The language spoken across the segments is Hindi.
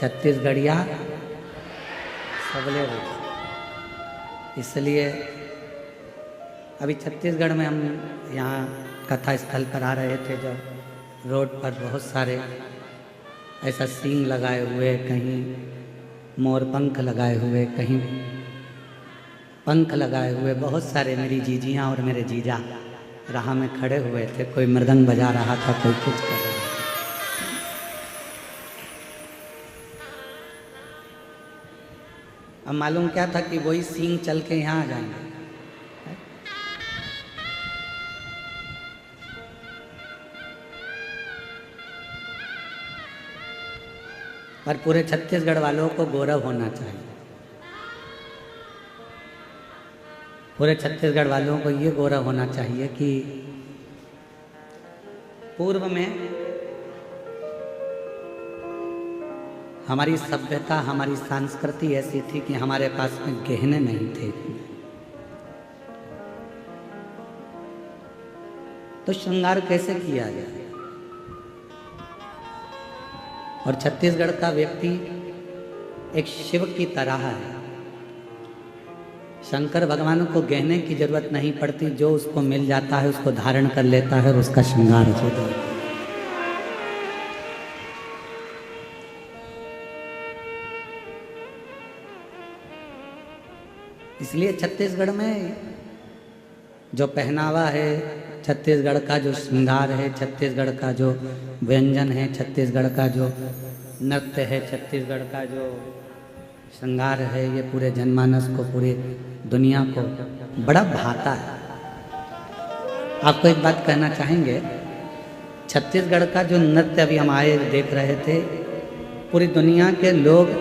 छत्तीसगढ़िया सबले रूप। इसलिए अभी छत्तीसगढ़ में हम यहाँ कथा स्थल पर आ रहे थे, जब रोड पर बहुत सारे ऐसा सींग लगाए हुए, कहीं मोर पंख लगाए हुए, कहीं पंख लगाए हुए, बहुत सारे मेरी जीजियाँ और मेरे जीजा राह में खड़े हुए थे। कोई मृदंग बजा रहा था, कोई कुछ कर रहा था। अब मालूम क्या था कि वही सींग चल के यहाँ आ जाएंगे। पर पूरे छत्तीसगढ़ वालों को गौरव होना चाहिए। पूरे छत्तीसगढ़ वालों को ये गौरव होना चाहिए कि पूर्व में हमारी सभ्यता, हमारी संस्कृति ऐसी थी कि हमारे पास में गहने नहीं थे। तो श्रृंगार कैसे किया जाए? और छत्तीसगढ़ का व्यक्ति एक शिव की तरह है। शंकर भगवान को गहने की जरूरत नहीं पड़ती, जो उसको मिल जाता है उसको धारण कर लेता है और उसका श्रृंगार हो जाता है। इसलिए छत्तीसगढ़ में जो पहनावा है, छत्तीसगढ़ का जो श्रृंगार है, छत्तीसगढ़ का जो व्यंजन है, छत्तीसगढ़ का जो नृत्य है, छत्तीसगढ़ का जो श्रृंगार है, ये पूरे जनमानस को, पूरी दुनिया को बड़ा भाता है। आपको एक बात कहना चाहेंगे, छत्तीसगढ़ का जो नृत्य अभी हम आए देख रहे थे, पूरी दुनिया के लोग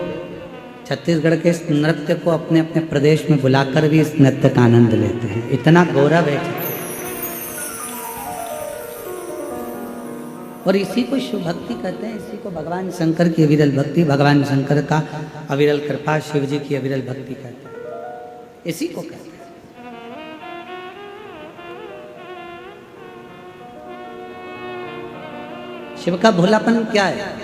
छत्तीसगढ़ के इस नृत्य को अपने अपने प्रदेश में बुलाकर भी इस नृत्य का आनंद लेते हैं। इतना गौरव है। और इसी को शिव भक्ति कहते हैं, इसी को भगवान शंकर की अविरल भक्ति, भगवान शंकर का अविरल कृपा, शिव जी की अविरल भक्ति कहते हैं। इसी को कहते हैं। शिव का भोलापन क्या है?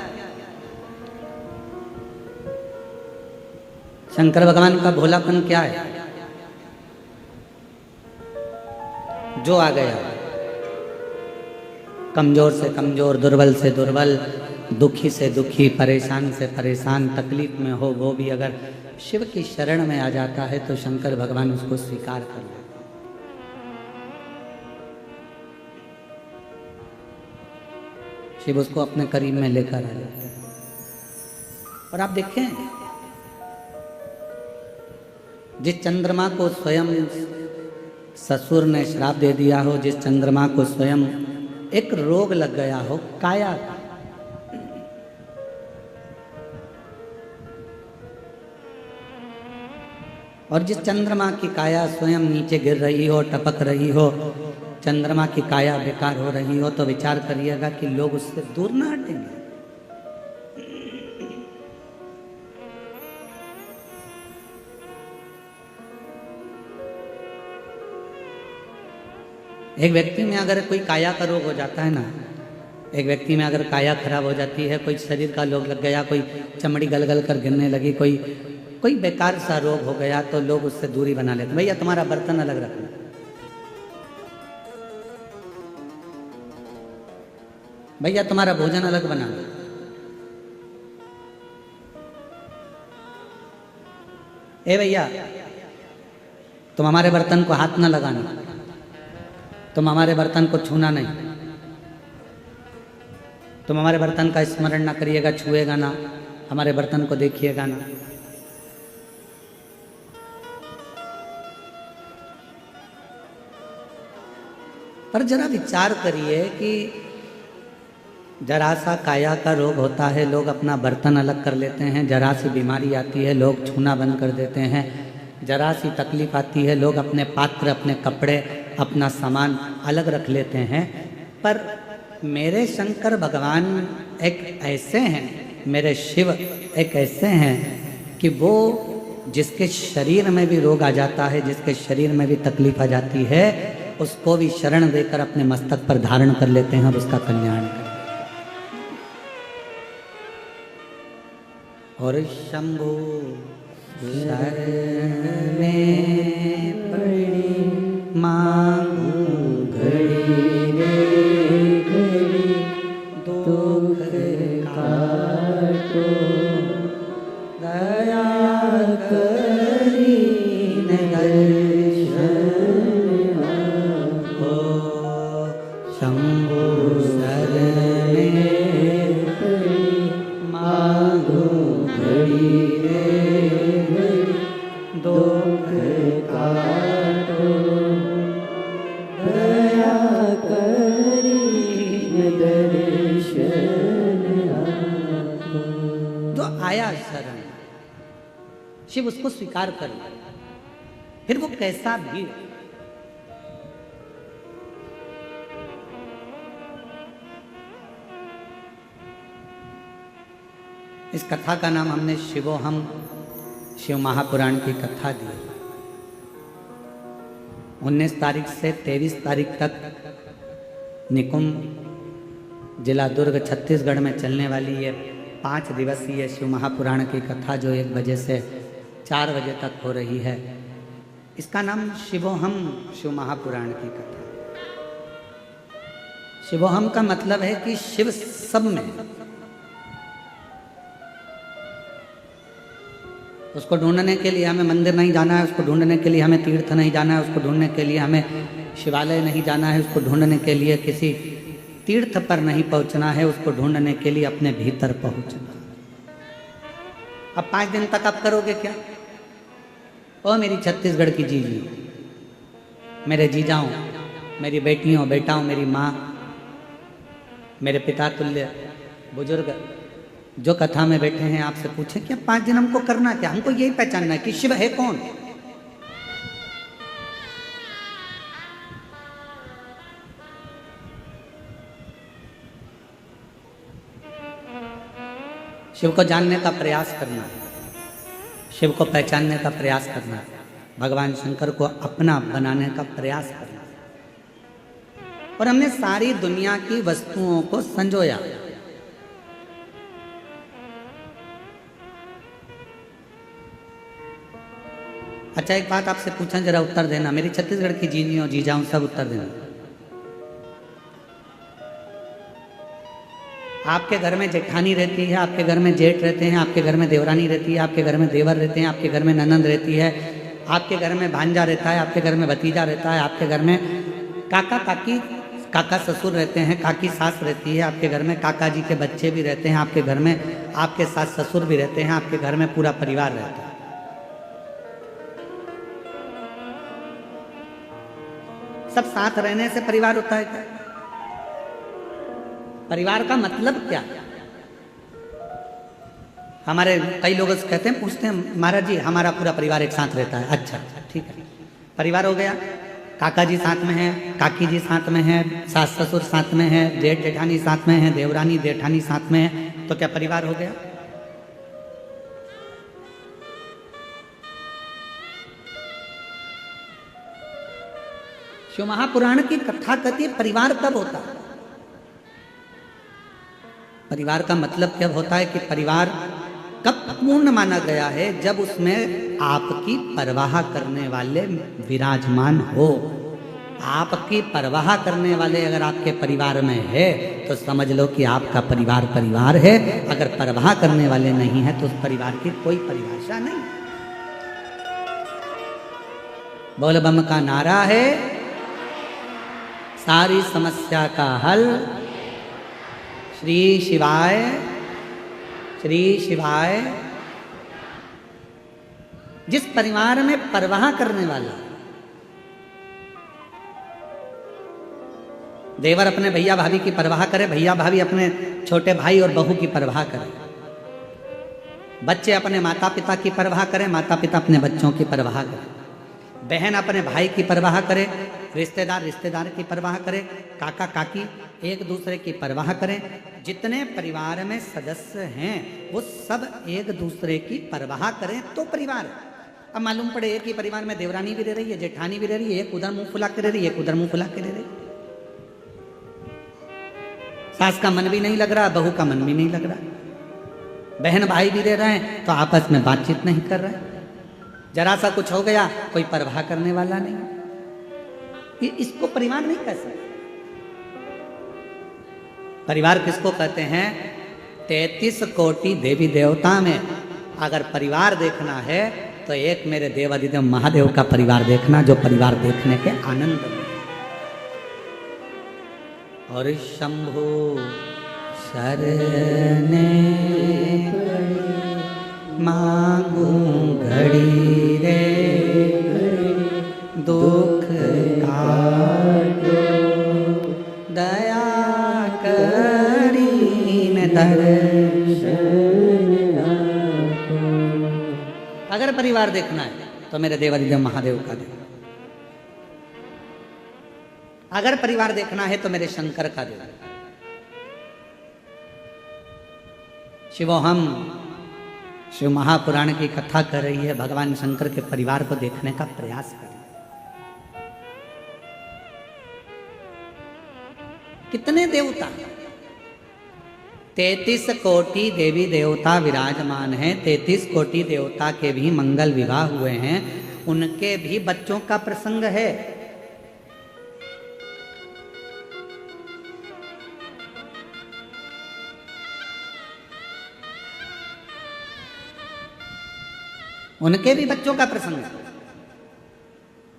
शंकर भगवान का भोलापन क्या है? जो आ गया, कमजोर से कमजोर, दुर्बल से दुर्बल, दुखी से दुखी, परेशान से परेशान, तकलीफ में हो, वो भी अगर शिव की शरण में आ जाता है तो शंकर भगवान उसको स्वीकार कर लेते हैं। शिव उसको अपने करीब में लेकर आ जाते हैं। और आप देखें, जिस चंद्रमा को स्वयं ससुर ने श्राप दे दिया हो, जिस चंद्रमा को स्वयं एक रोग लग गया हो काया का, और जिस चंद्रमा की काया स्वयं नीचे गिर रही हो, टपक रही हो, चंद्रमा की काया बेकार हो रही हो, तो विचार करिएगा कि लोग उससे दूर ना हटेंगे। एक व्यक्ति में अगर कोई काया का रोग हो जाता है ना, एक व्यक्ति में अगर काया खराब हो जाती है, कोई शरीर का रोग लग गया, कोई चमड़ी गल कर गिरने लगी, कोई बेकार सा रोग हो गया, तो लोग उससे दूरी बना लेते। भैया तुम्हारा बर्तन अलग रखना, भैया तुम्हारा भोजन अलग बनाना, ए भैया तुम हमारे बर्तन को हाथ न लगाना, तुम हमारे बर्तन को छूना नहीं, तुम हमारे बर्तन का स्मरण ना करिएगा, छुएगा ना, हमारे बर्तन को देखिएगा ना। पर जरा विचार करिए कि जरा सा काया का रोग होता है, लोग अपना बर्तन अलग कर लेते हैं, जरा सी बीमारी आती है, लोग छूना बंद कर देते हैं, जरा सी तकलीफ आती है, लोग अपने पात्र, अपने कपड़े, अपना सामान अलग रख लेते हैं। पर मेरे शंकर भगवान एक ऐसे हैं, मेरे शिव एक ऐसे हैं कि वो जिसके शरीर में भी रोग आ जाता है, जिसके शरीर में भी तकलीफ आ जाती है, उसको भी शरण देकर अपने मस्तक पर धारण कर लेते हैं और उसका कल्याण करते हैं। और शंभु शरणे पड़ी मांगू घड़ी रे घड़ी दुख काटो दया करी दर्शन हो शंभु शरणे पड़ी मांगू घड़ी रे घड़ी दुख काटो दया करी दर्शन जो आया शरण शिव उसको स्वीकार कर ले, फिर वो कैसा भी हो। इस कथा का नाम हमने शिवोहम शिव महापुराण की कथा दी। 19 तारीख से 23 तारीख तक निकुंभ जिला दुर्ग छत्तीसगढ़ में चलने वाली ये 5 दिवसीय शिव महापुराण की कथा जो 1 बजे से 4 बजे तक हो रही है, इसका नाम शिवोहम शिव महापुराण की कथा। शिवोहम का मतलब है कि शिव सब में, उसको ढूंढने के लिए हमें मंदिर नहीं जाना है, उसको ढूंढने के लिए हमें तीर्थ नहीं जाना है, उसको ढूंढने के लिए हमें शिवालय नहीं जाना है, उसको ढूंढने के लिए किसी तीर्थ पर नहीं पहुंचना है, उसको ढूंढने के लिए अपने भीतर पहुंचना। अब 5 दिन तक आप करोगे क्या? ओ मेरी छत्तीसगढ़ की जीजी, मेरे जीजाओं, मेरी बेटियों बेटाओं, मेरी माँ, मेरे पिता तुल्य बुजुर्ग जो कथा में बैठे हैं, आपसे पूछे कि 5 दिन हमको करना क्या? हमको यही पहचानना है कि शिव है कौन। शिव को जानने का प्रयास करना, शिव को पहचानने का प्रयास करना, भगवान शंकर को अपना बनाने का प्रयास करना। और हमने सारी दुनिया की वस्तुओं को संजोया। अच्छा, एक बात आपसे पूछा, जरा उत्तर देना, मेरी छत्तीसगढ़ की जीनियों जीजाऊं सब उत्तर देना। आपके घर में जेठानी रहती है, आपके घर में जेठ रहते हैं, आपके घर में देवरानी रहती है, आपके घर में देवर रहते हैं, आपके घर में ननंद रहती है, आपके घर में भांजा रहता है, आपके घर में भतीजा रहता है, आपके घर में काका काकी काका ससुर रहते हैं, काकी सास रहती है, आपके घर में काका जी के बच्चे भी रहते हैं, आपके घर में आपके सास ससुर भी रहते हैं, आपके घर में पूरा परिवार रहता है। सब साथ रहने से परिवार होता है क्या? परिवार का मतलब क्या? हमारे कई लोग कहते हैं, पूछते हैं, महाराज जी हमारा पूरा परिवार एक साथ रहता है। अच्छा ठीक है, परिवार हो गया, काका जी साथ में हैं, काकी जी साथ में हैं, सास ससुर साथ में हैं, जेठ जेठानी साथ में हैं, देवरानी जेठानी साथ में है, तो क्या परिवार हो गया? शिव महापुराण की कथा कहती है परिवार कब होता है? परिवार का मतलब क्या होता है कि परिवार कब पूर्ण माना गया है? जब उसमें आपकी परवाह करने वाले विराजमान हो। आपकी परवाह करने वाले अगर आपके परिवार में है तो समझ लो कि आपका परिवार परिवार है। अगर परवाह करने वाले नहीं है तो उस परिवार की कोई परिभाषा नहीं। बोल बम का नारा है, सारी समस्या का हल श्री शिवाय, श्री शिवाय। जिस परिवार में परवाह करने वाला, देवर अपने भैया भाभी की परवाह करे, भैया भाभी अपने छोटे भाई और बहू की परवाह करे, बच्चे अपने माता पिता की परवाह करें, माता पिता अपने बच्चों की परवाह करें, बहन अपने भाई की परवाह करे, रिश्तेदार रिश्तेदार की परवाह करे, काका काकी एक दूसरे की परवाह करें। जितने परिवार में सदस्य हैं वो सब एक दूसरे की परवाह करें तो परिवार है। अब मालूम पड़े एक ही परिवार में देवरानी भी रह रही है, जेठानी भी रह रही है, एक उधर मुंह फुला के रह रही है, एक उधर मुंह फुला के रह रही है, सास का मन भी नहीं लग रहा, बहू का मन भी नहीं लग रहा, बहन भाई भी रह रहे हैं तो आपस में बातचीत नहीं कर रहे, जरा सा कुछ हो गया कोई परवाह करने वाला नहीं। इसको परिवार नहीं कह सकते। परिवार किसको कहते हैं? 33 कोटि देवी देवता में अगर परिवार देखना है तो एक मेरे देवादिदेव महादेव का परिवार देखना, जो परिवार देखने के आनंद में। और शंभु शरणे मांगू घड़ी रे दुख काटो दया करीन दर्शन। अगर परिवार देखना है तो मेरे देवादिदेव महादेव का देखो, अगर परिवार देखना है तो मेरे शंकर का देखो। शिवोहम शिव महापुराण की कथा कर रही है, भगवान शंकर के परिवार को देखने का प्रयास करें। कितने देवता? 33 कोटि देवी देवता विराजमान हैं। 33 कोटि देवता के भी मंगल विवाह हुए हैं, उनके भी बच्चों का प्रसंग है। उनके भी बच्चों का प्रसंग है।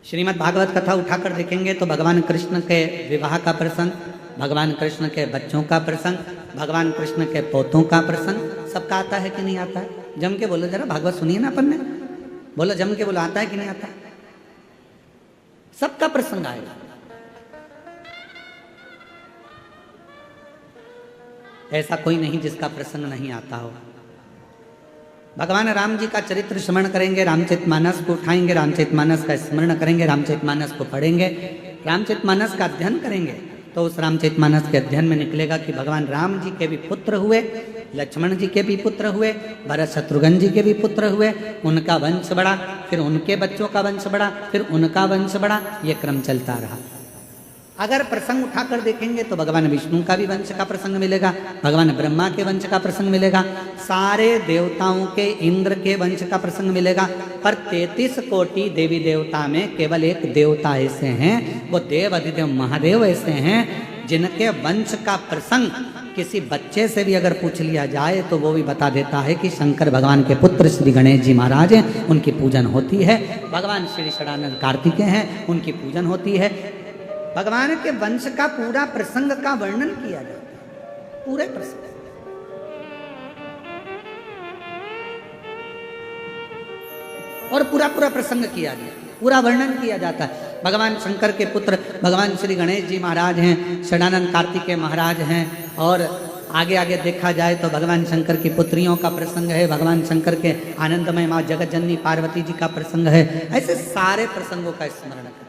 श्रीमद् भागवत कथा उठाकर देखेंगे तो भगवान कृष्ण के विवाह का प्रसंग, भगवान कृष्ण के बच्चों का प्रसंग, भगवान कृष्ण के पोतों का प्रसंग सबका आता है कि नहीं आता है? जम के बोलो जरा, भागवत सुनिए ना अपन ने, बोलो जम के बोलो, आता है कि नहीं आता? सबका प्रसंग आएगा। ऐसा कोई नहीं जिसका प्रसंग नहीं आता हो। भगवान राम जी का चरित्र स्मरण करेंगे, रामचरितमानस को उठाएंगे, रामचरितमानस का स्मरण करेंगे, रामचरितमानस को पढ़ेंगे, रामचरितमानस का अध्ययन करेंगे तो उस रामचरितमानस के अध्ययन में निकलेगा कि भगवान राम जी के भी पुत्र हुए, लक्ष्मण जी के भी पुत्र हुए, भरत शत्रुघ्न जी के भी पुत्र हुए, उनका वंश बढ़ा, फिर उनके बच्चों का वंश बढ़ा, फिर उनका वंश बढ़ा, ये क्रम चलता रहा। अगर प्रसंग उठाकर देखेंगे तो भगवान विष्णु का भी वंश का प्रसंग मिलेगा, भगवान ब्रह्मा के वंश का प्रसंग मिलेगा, सारे देवताओं के, इंद्र के वंश का प्रसंग मिलेगा। पर 33 कोटि देवी देवता में केवल एक देवता ऐसे हैं, वो देव अधिदेव महादेव ऐसे हैं जिनके वंश का प्रसंग किसी बच्चे से भी अगर पूछ लिया जाए तो वो भी बता देता है कि शंकर भगवान के पुत्र श्री गणेश जी महाराज हैं, उनकी पूजन होती है। भगवान श्री षडानंद कार्तिकेय हैं, उनकी पूजन होती है। भगवान के वंश का पूरा प्रसंग का वर्णन किया जाता है, पूरे प्रसंग। और पूरा प्रसंग किया गया, पूरा वर्णन किया जाता है। भगवान शंकर के पुत्र भगवान श्री गणेश जी महाराज हैं, षडानंद कार्तिकेय महाराज हैं, और आगे आगे देखा जाए तो भगवान शंकर की पुत्रियों का प्रसंग है, भगवान शंकर के आनंदमय माँ जगत जननी पार्वती जी का प्रसंग है। ऐसे सारे प्रसंगों का स्मरण करें।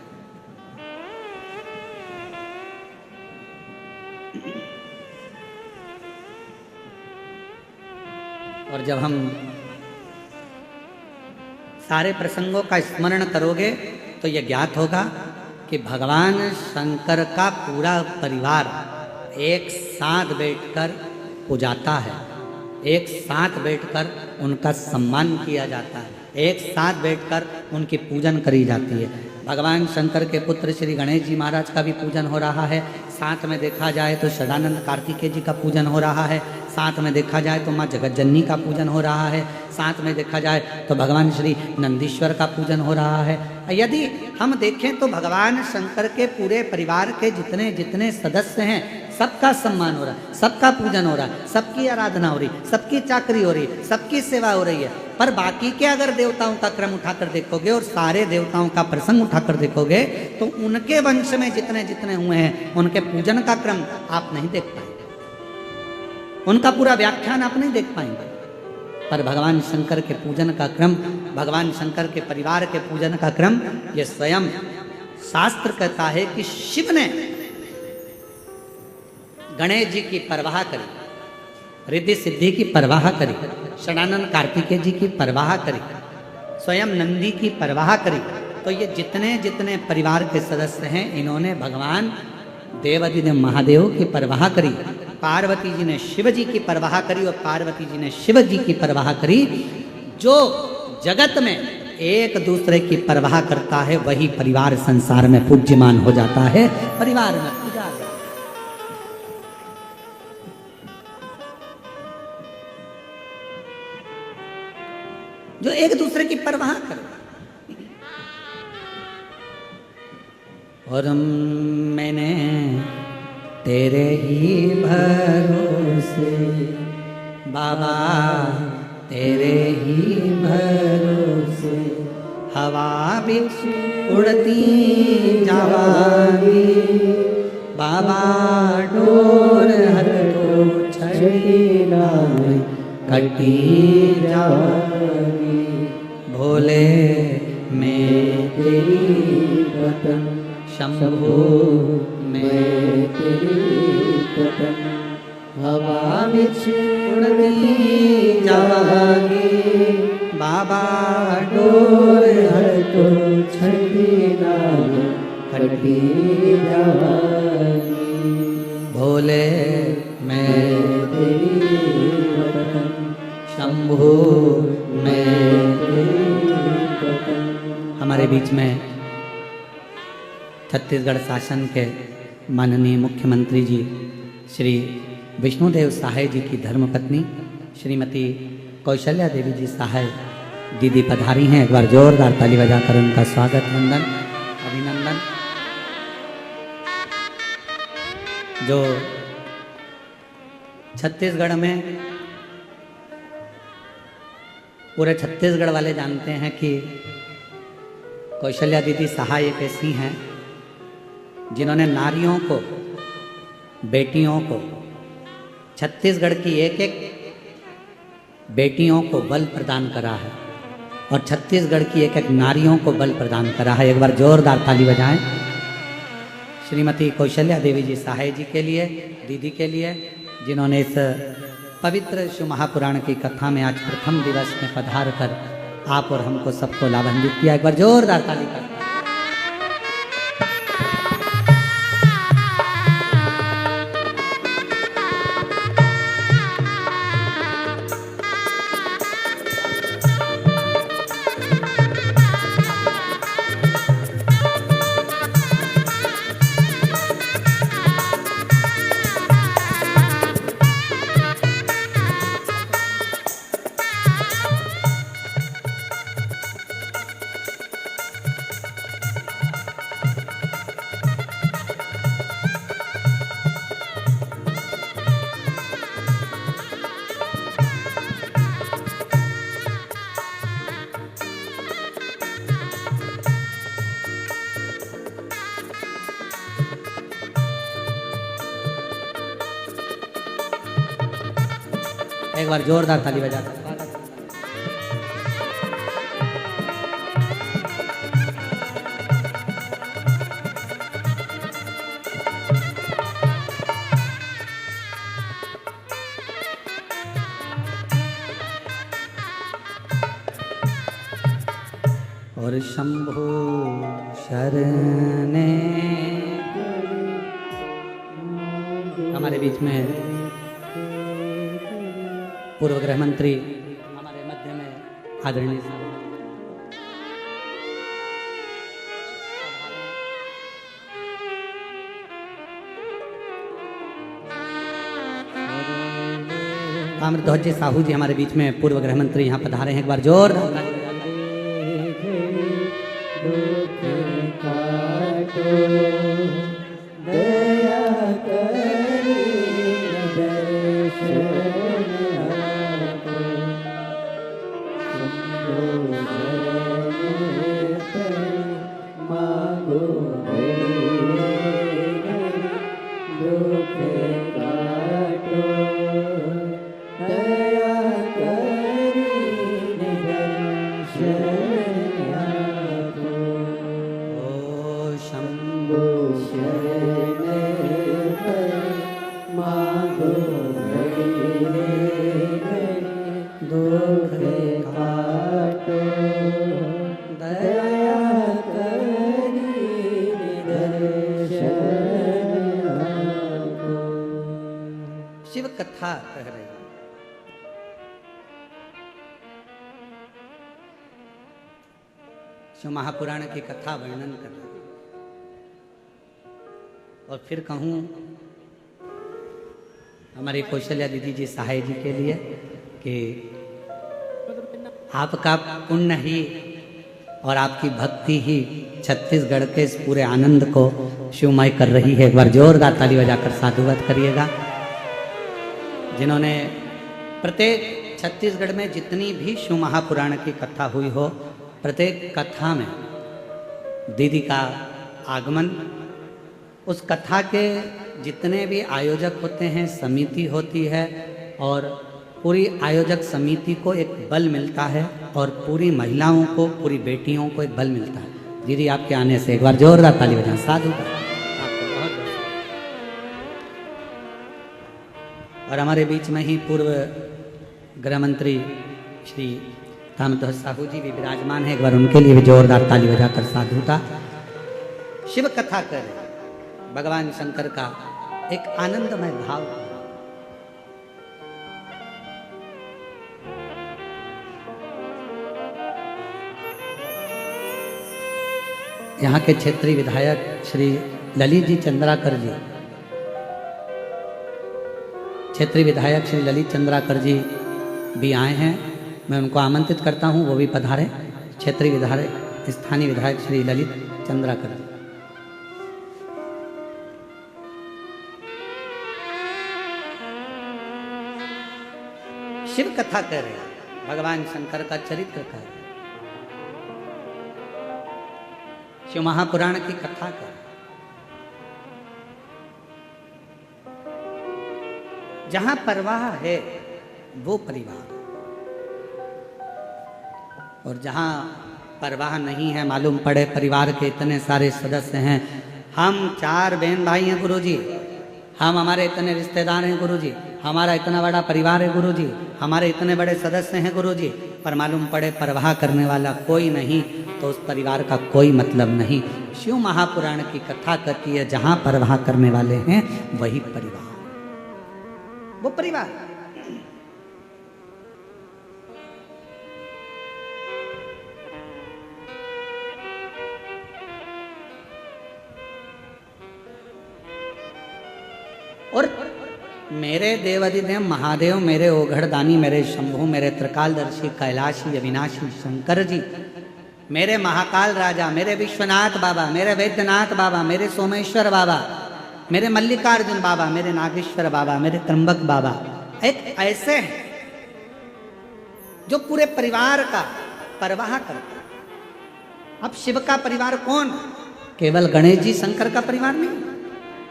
और जब हम सारे प्रसंगों का स्मरण करोगे तो यह ज्ञात होगा कि भगवान शंकर का पूरा परिवार एक साथ बैठकर पूजाता है, एक साथ बैठकर उनका सम्मान किया जाता है, एक साथ बैठकर उनकी पूजन करी जाती है। भगवान शंकर के पुत्र श्री गणेश जी महाराज का भी पूजन हो रहा है, साथ में देखा जाए तो षडानंद कार्तिकेय जी का पूजन हो रहा है, साथ में देखा जाए तो माँ जगत जननी का पूजन हो रहा है, साथ में देखा जाए तो भगवान श्री नंदीश्वर का पूजन हो रहा है। यदि हम देखें तो भगवान शंकर के पूरे परिवार के जितने जितने सदस्य हैं सबका सम्मान हो रहा है, सबका पूजन हो रहा है, सबकी आराधना हो रही, सबकी चाकरी हो रही, सबकी सेवा हो रही है। पर बाकी के अगर देवताओं का क्रम उठाकर देखोगे और सारे देवताओं का प्रसंग उठाकर देखोगे तो उनके वंश में जितने जितने हुए हैं उनके पूजन का क्रम आप नहीं देख पाएंगे, उनका पूरा व्याख्यान आप नहीं देख पाएंगे। पर भगवान शंकर के पूजन का क्रम, भगवान शंकर के परिवार के पूजन का क्रम, ये स्वयं शास्त्र कहता है कि शिव ने गणेश जी की परवाह करी, रिद्धि सिद्धि की परवाह करी, षडानंद कार्तिकेय जी की परवाह करी, स्वयं नंदी की परवाह करी। तो ये जितने जितने परिवार के सदस्य हैं इन्होंने भगवान देवादिदेव महादेव की परवाह करी। पार्वती जी ने शिव जी की परवाह करी और पार्वती जी ने शिव जी की परवाह करी। जो जगत में एक दूसरे की परवाह करता है वही परिवार संसार में पूज्यमान हो जाता है, परिवार में पूजा। जो एक दूसरे की परवाह करे। और मैंने तेरे ही भरोसे बाबा, तेरे ही भरोसे हवा बिच उड़ती जावागी बाबा, डोर हर तो छड़ी नाम कटी जावागी। भोले मैं तेरी वतन, शंभो मैं तेरी वतन, हवा बिच उड़ती जावागी बाबा, डोर हर तो छड़ी नाम कटी जावागी। भोले मैं तेरी वतन, शंभो मैं तेरी वतन। हमारे बीच में छत्तीसगढ़ शासन के माननीय मुख्यमंत्री जी श्री विष्णुदेव सहाय जी की धर्मपत्नी श्रीमती कौशल्या देवी जी सहाय दीदी पधारी हैं। एक बार जोरदार ताली बजाकर उनका स्वागत, वंदन, अभिनंदन। जो छत्तीसगढ़ में पूरे छत्तीसगढ़ वाले जानते हैं कि कौशल्या दीदी सहाय एक ऐसी हैं जिन्होंने नारियों को, बेटियों को, छत्तीसगढ़ की एक एक बेटियों को बल प्रदान करा है और छत्तीसगढ़ की एक एक नारियों को बल प्रदान करा है। एक बार जोरदार ताली बजाएं श्रीमती कौशल्या देवी जी सहाय जी के लिए, दीदी के लिए, जिन्होंने इस पवित्र शिव महापुराण की कथा में आज प्रथम दिवस में पधार कर आप और हमको सबको लाभान्वित किया। एक बार जोरदार ताली कर। एक बार जोरदार ताली बजा। और शंभो शरणे हमारे बीच में पूर्व गृह मंत्री हमारे मध्य में आदरणीय ताम्रध्वज साहू जी हमारे बीच में पूर्व गृह मंत्री यहाँ पधारे हैं। एक बार जोर कथा कह रहे हैं। शिव महापुराण की कथा वर्णन कर रहे हैं। और फिर कहूं हमारी कौशल्या दीदी जी सहाय जी के लिए कि आपका पुण्य ही और आपकी भक्ति ही छत्तीसगढ़ के इस पूरे आनंद को शिवमय कर रही है। एक बार जोरदार ताली बजाकर साधुवाद करिएगा। जिन्होंने प्रत्येक छत्तीसगढ़ में जितनी भी शिव महापुराण की कथा हुई हो, प्रत्येक कथा में दीदी का आगमन, उस कथा के जितने भी आयोजक होते हैं, समिति होती है, और पूरी आयोजक समिति को एक बल मिलता है और पूरी महिलाओं को, पूरी बेटियों को एक बल मिलता है। दीदी आपके आने से एक बार जोरदार ताली बजाएं। साधु आपको बहुत बहुत। और हमारे बीच में ही पूर्व गृह मंत्री श्री रामध्वज साहू जी भी विराजमान है। एक बार उनके लिए भी जोरदार ताली बजाकर साधुता। शिव कथा कर भगवान शंकर का एक आनंदमय भाव। यहाँ के क्षेत्रीय विधायक श्री ललित जी चंद्राकर जी, क्षेत्रीय विधायक श्री ललित चंद्राकर जी भी आए हैं। मैं उनको आमंत्रित करता हूँ, वो भी पधारे। क्षेत्रीय विधायक, स्थानीय विधायक श्री ललित चंद्राकर जी। शिव कथा कर रहे हैं, भगवान शंकर का चरित्र कर रहे हैं, शिव महापुराण की कथा कर। जहां परवाह है वो परिवार, और जहां परवाह नहीं है, मालूम पड़े परिवार के इतने सारे सदस्य हैं, हम 4 बहन भाई हैं गुरुजी, हम हमारे इतने रिश्तेदार हैं गुरुजी, हमारा इतना बड़ा परिवार है गुरुजी, हमारे इतने बड़े सदस्य हैं गुरुजी, पर मालूम पड़े परवाह करने वाला कोई नहीं, तो उस परिवार का कोई मतलब नहीं। शिव महापुराण की कथा कहती है जहां परवाह करने वाले हैं वही परिवार, वो परिवार। और मेरे देवाधिदेव महादेव, मेरे ओघड़दानी, मेरे शंभु, मेरे त्रिकालदर्शी कैलाशी अविनाशी शंकर जी, मेरे महाकाल राजा, मेरे विश्वनाथ बाबा, मेरे वैद्यनाथ बाबा, मेरे सोमेश्वर बाबा, मेरे मल्लिकार्जुन बाबा, मेरे नागेश्वर बाबा, मेरे त्र्यंबक बाबा, एक ऐसे हैं जो पूरे परिवार का परवाह करते हैं। अब शिव का परिवार कौन? केवल गणेश जी शंकर का परिवार नहीं,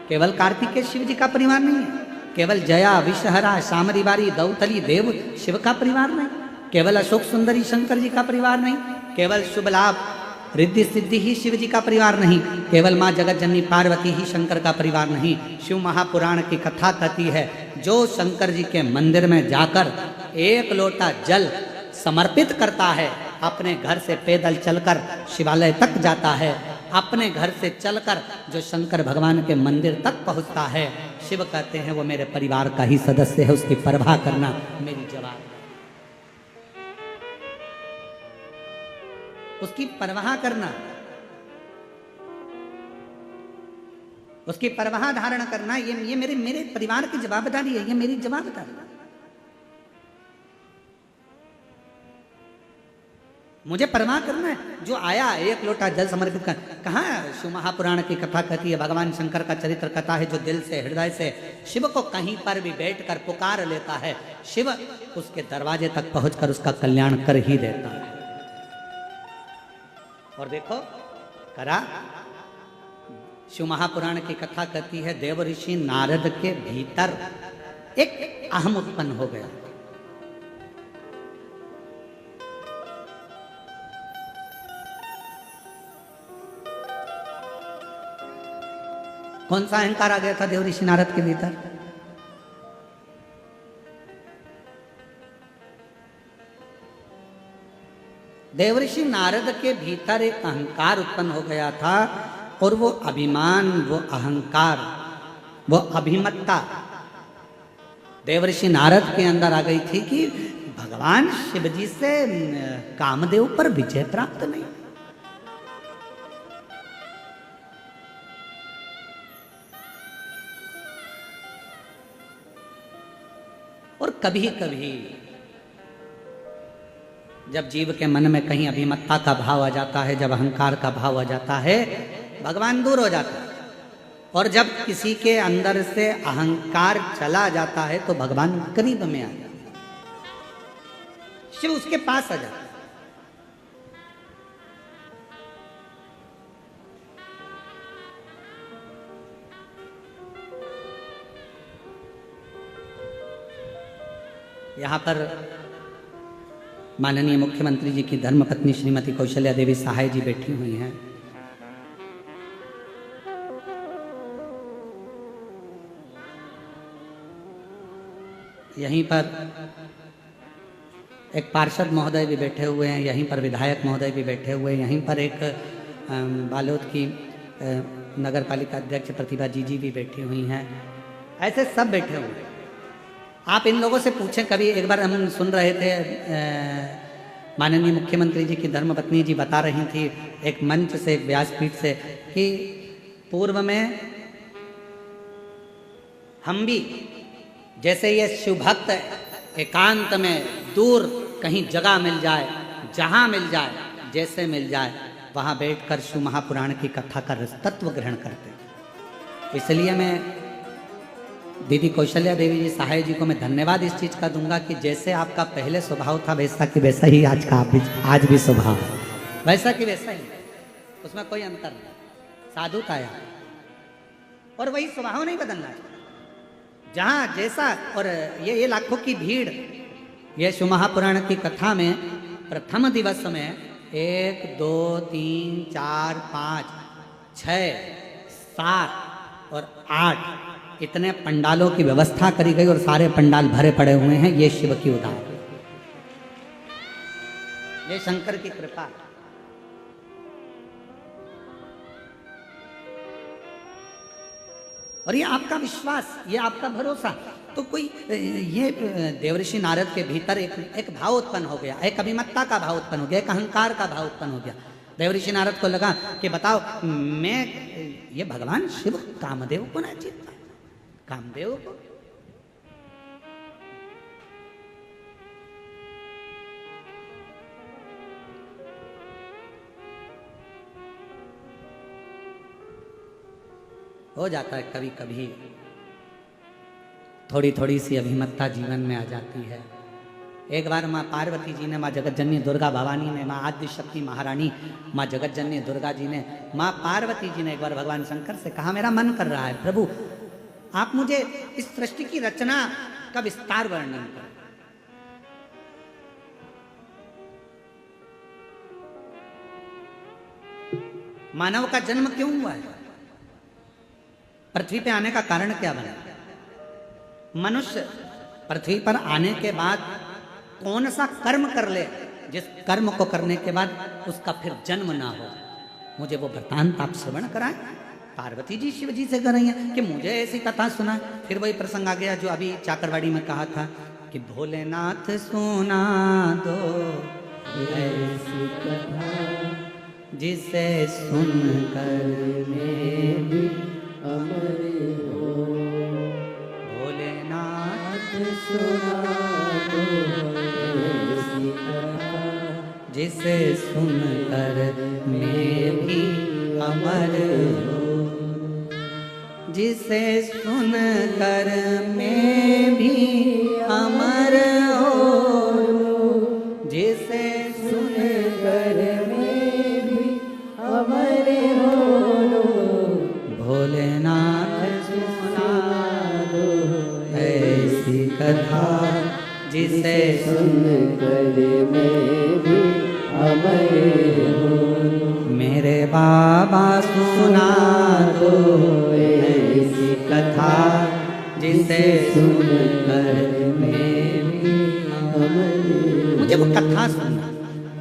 केवल कार्तिकेय शिव जी का परिवार नहीं है, केवल जया विषहरा शामरी बारी दौतली देव शिव का परिवार नहीं, केवल अशोक सुंदरी शंकर जी का परिवार नहीं, केवल शुभ लाभ रिद्धि सिद्धि ही शिव जी का परिवार नहीं, केवल माँ जगत जननी पार्वती ही शंकर का परिवार नहीं। शिव महापुराण की कथा कहती है जो शंकर जी के मंदिर में जाकर 1 लोटा जल समर्पित करता है, अपने घर से पैदल चलकर शिवालय तक जाता है, अपने घर से चलकर जो शंकर भगवान के मंदिर तक पहुंचता है, शिव कहते हैं वो मेरे परिवार का ही सदस्य है, उसकी परवाह करना मेरी जवाब, उसकी परवाह करना, उसकी परवाह धारण करना, ये मेरे परिवार की जवाबदारी है, ये मेरी जवाबदारी है। मुझे परवाह करना है। जो आया 1 लोटा जल समर्पित कर, कहाँ शिव महापुराण की कथा कहती है, भगवान शंकर का चरित्र कथा है, जो दिल से हृदय से शिव को कहीं पर भी बैठकर पुकार लेता है, शिव उसके दरवाजे तक पहुंचकर उसका कल्याण कर ही देता है। और देखो करा, शिव महापुराण की कथा कहती है देव ऋषि नारद के भीतर एक अहम उत्पन्न हो गया। कौन सा अहंकार आ गया था देव ऋषि नारद के भीतर? देव ऋषि नारद के भीतर एक अहंकार उत्पन्न हो गया था, और वो अभिमान, वो अहंकार, वो अभिमत्ता देवर्षि नारद के अंदर आ गई थी कि भगवान शिव जी से कामदेव पर विजय प्राप्त नहीं। और कभी कभी जब जीव के मन में कहीं अभिमत्ता का भाव आ जाता है, जब अहंकार का भाव आ जाता है, भगवान दूर हो जाता है। और जब किसी के अंदर से अहंकार चला जाता है तो भगवान करीब में आ जाता है, शिव उसके पास आ जाता है। यहाँ पर माननीय मुख्यमंत्री जी की धर्मपत्नी श्रीमती कौशल्या देवी सहाय जी बैठी हुई हैं। यहीं पर एक पार्षद महोदय भी बैठे हुए हैं, यहीं पर विधायक महोदय भी बैठे हुए हैं, यहीं पर एक बालोद की नगर पालिका अध्यक्ष प्रतिभा जी भी बैठी हुई हैं। ऐसे सब बैठे हुए हैं। आप इन लोगों से पूछें, कभी एक बार हम सुन रहे थे, माननीय मुख्यमंत्री जी की धर्मपत्नी जी बता रही थी एक मंच से, एक व्यासपीठ से, कि पूर्व में हम भी जैसे ये शिव भक्त एकांत में दूर कहीं जगह मिल जाए, जहां मिल जाए, जैसे मिल जाए, वहां बैठकर शिव महापुराण की कथा का रसतत्व ग्रहण करते। इसलिए मैं दीदी कौशल्या देवी जी सहाय जी को मैं धन्यवाद इस चीज का दूंगा कि जैसे आपका पहले स्वभाव था वैसा कि वैसा ही आज भी स्वभाव है, वैसा कि वैसा ही, उसमें कोई अंतर नहीं, साधुता है और वही स्वभाव नहीं बदलना है। जहाँ जैसा, और ये लाखों की भीड़, ये शिव महापुराण की कथा में प्रथम दिवस में 1 2 3 4 5 6 7 और 8 इतने पंडालों की व्यवस्था करी गई और सारे पंडाल भरे पड़े हुए हैं। ये शिव की उदार, ये शंकर की कृपा। और ये आपका विश्वास, ये आपका भरोसा। तो कोई ये देवर्षि नारद के भीतर एक भाव उत्पन्न हो गया, एक अभिमत्ता का भाव उत्पन्न हो गया, एक अहंकार का भाव उत्पन्न हो गया। देवर्षि नारद को लगा कि बताओ, मैं ये भगवान शिव कामदेव को ना जीतता, कामदेव को। हो जाता है कभी कभी, थोड़ी थोड़ी सी अभिमत्ता जीवन में आ जाती है। एक बार माँ पार्वती जी ने, माँ जगतजननी दुर्गा भवानी ने, माँ आद्य शक्ति महारानी, माँ जगतजननी दुर्गा जी ने, माँ पार्वती जी ने एक बार भगवान शंकर से कहा, मेरा मन कर रहा है प्रभु, आप मुझे इस सृष्टि की रचना का विस्तार वर्णन करें। मानव का जन्म क्यों हुआ है? पृथ्वी पे आने का कारण क्या बना? मनुष्य पृथ्वी पर आने के बाद कौन सा कर्म कर ले जिस कर्म को करने के बाद उसका फिर जन्म ना हो? मुझे वो वृत्तांत आप श्रवण कराएं। पार्वती जी शिव जी से कर रही हैं कि मुझे ऐसी कथा सुना। फिर वही प्रसंग आ गया जो अभी चाकरवाड़ी में कहा था कि भोलेनाथ सुना दो ऐसी कथा जिसे सुनकर मैं भी अमर हो। भोलेनाथ सुना दो ऐसी कथा जिसे सुनकर मैं भी अमर हो। जिसे सुनकर मैं भी अमर हो, जिसे सुनकर मैं भी अमर हो। भोलेनाथ सुना दो ऐसी कथा जिसे सुनकर मैं भी अमर हो। मेरे बाबा सुना दो ऐसी कथा जिसे सुनकर मैं भी अमर। मुझे वो कथा सुनना,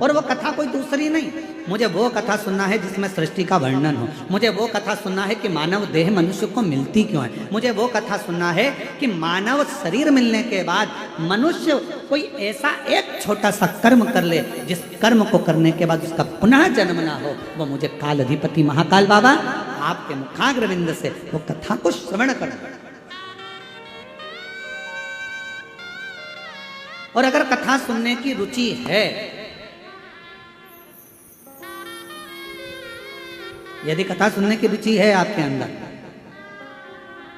और वो कथा कोई दूसरी नहीं, मुझे वो कथा सुनना है जिसमें सृष्टि का वर्णन हो। मुझे वो कथा सुनना है कि मानव देह मनुष्य को मिलती क्यों है। मुझे वो कथा सुनना है कि मानव शरीर मिलने के बाद मनुष्य कोई ऐसा एक छोटा सा कर्म कर ले जिस कर्म को करने के बाद उसका पुनः जन्म ना हो। वो मुझे काल अधिपति महाकाल बाबा आपके मुखाग्रविंद से वो कथा को श्रवण करना। और अगर कथा सुनने की रुचि है, यदि कथा सुनने की रुचि है आपके अंदर,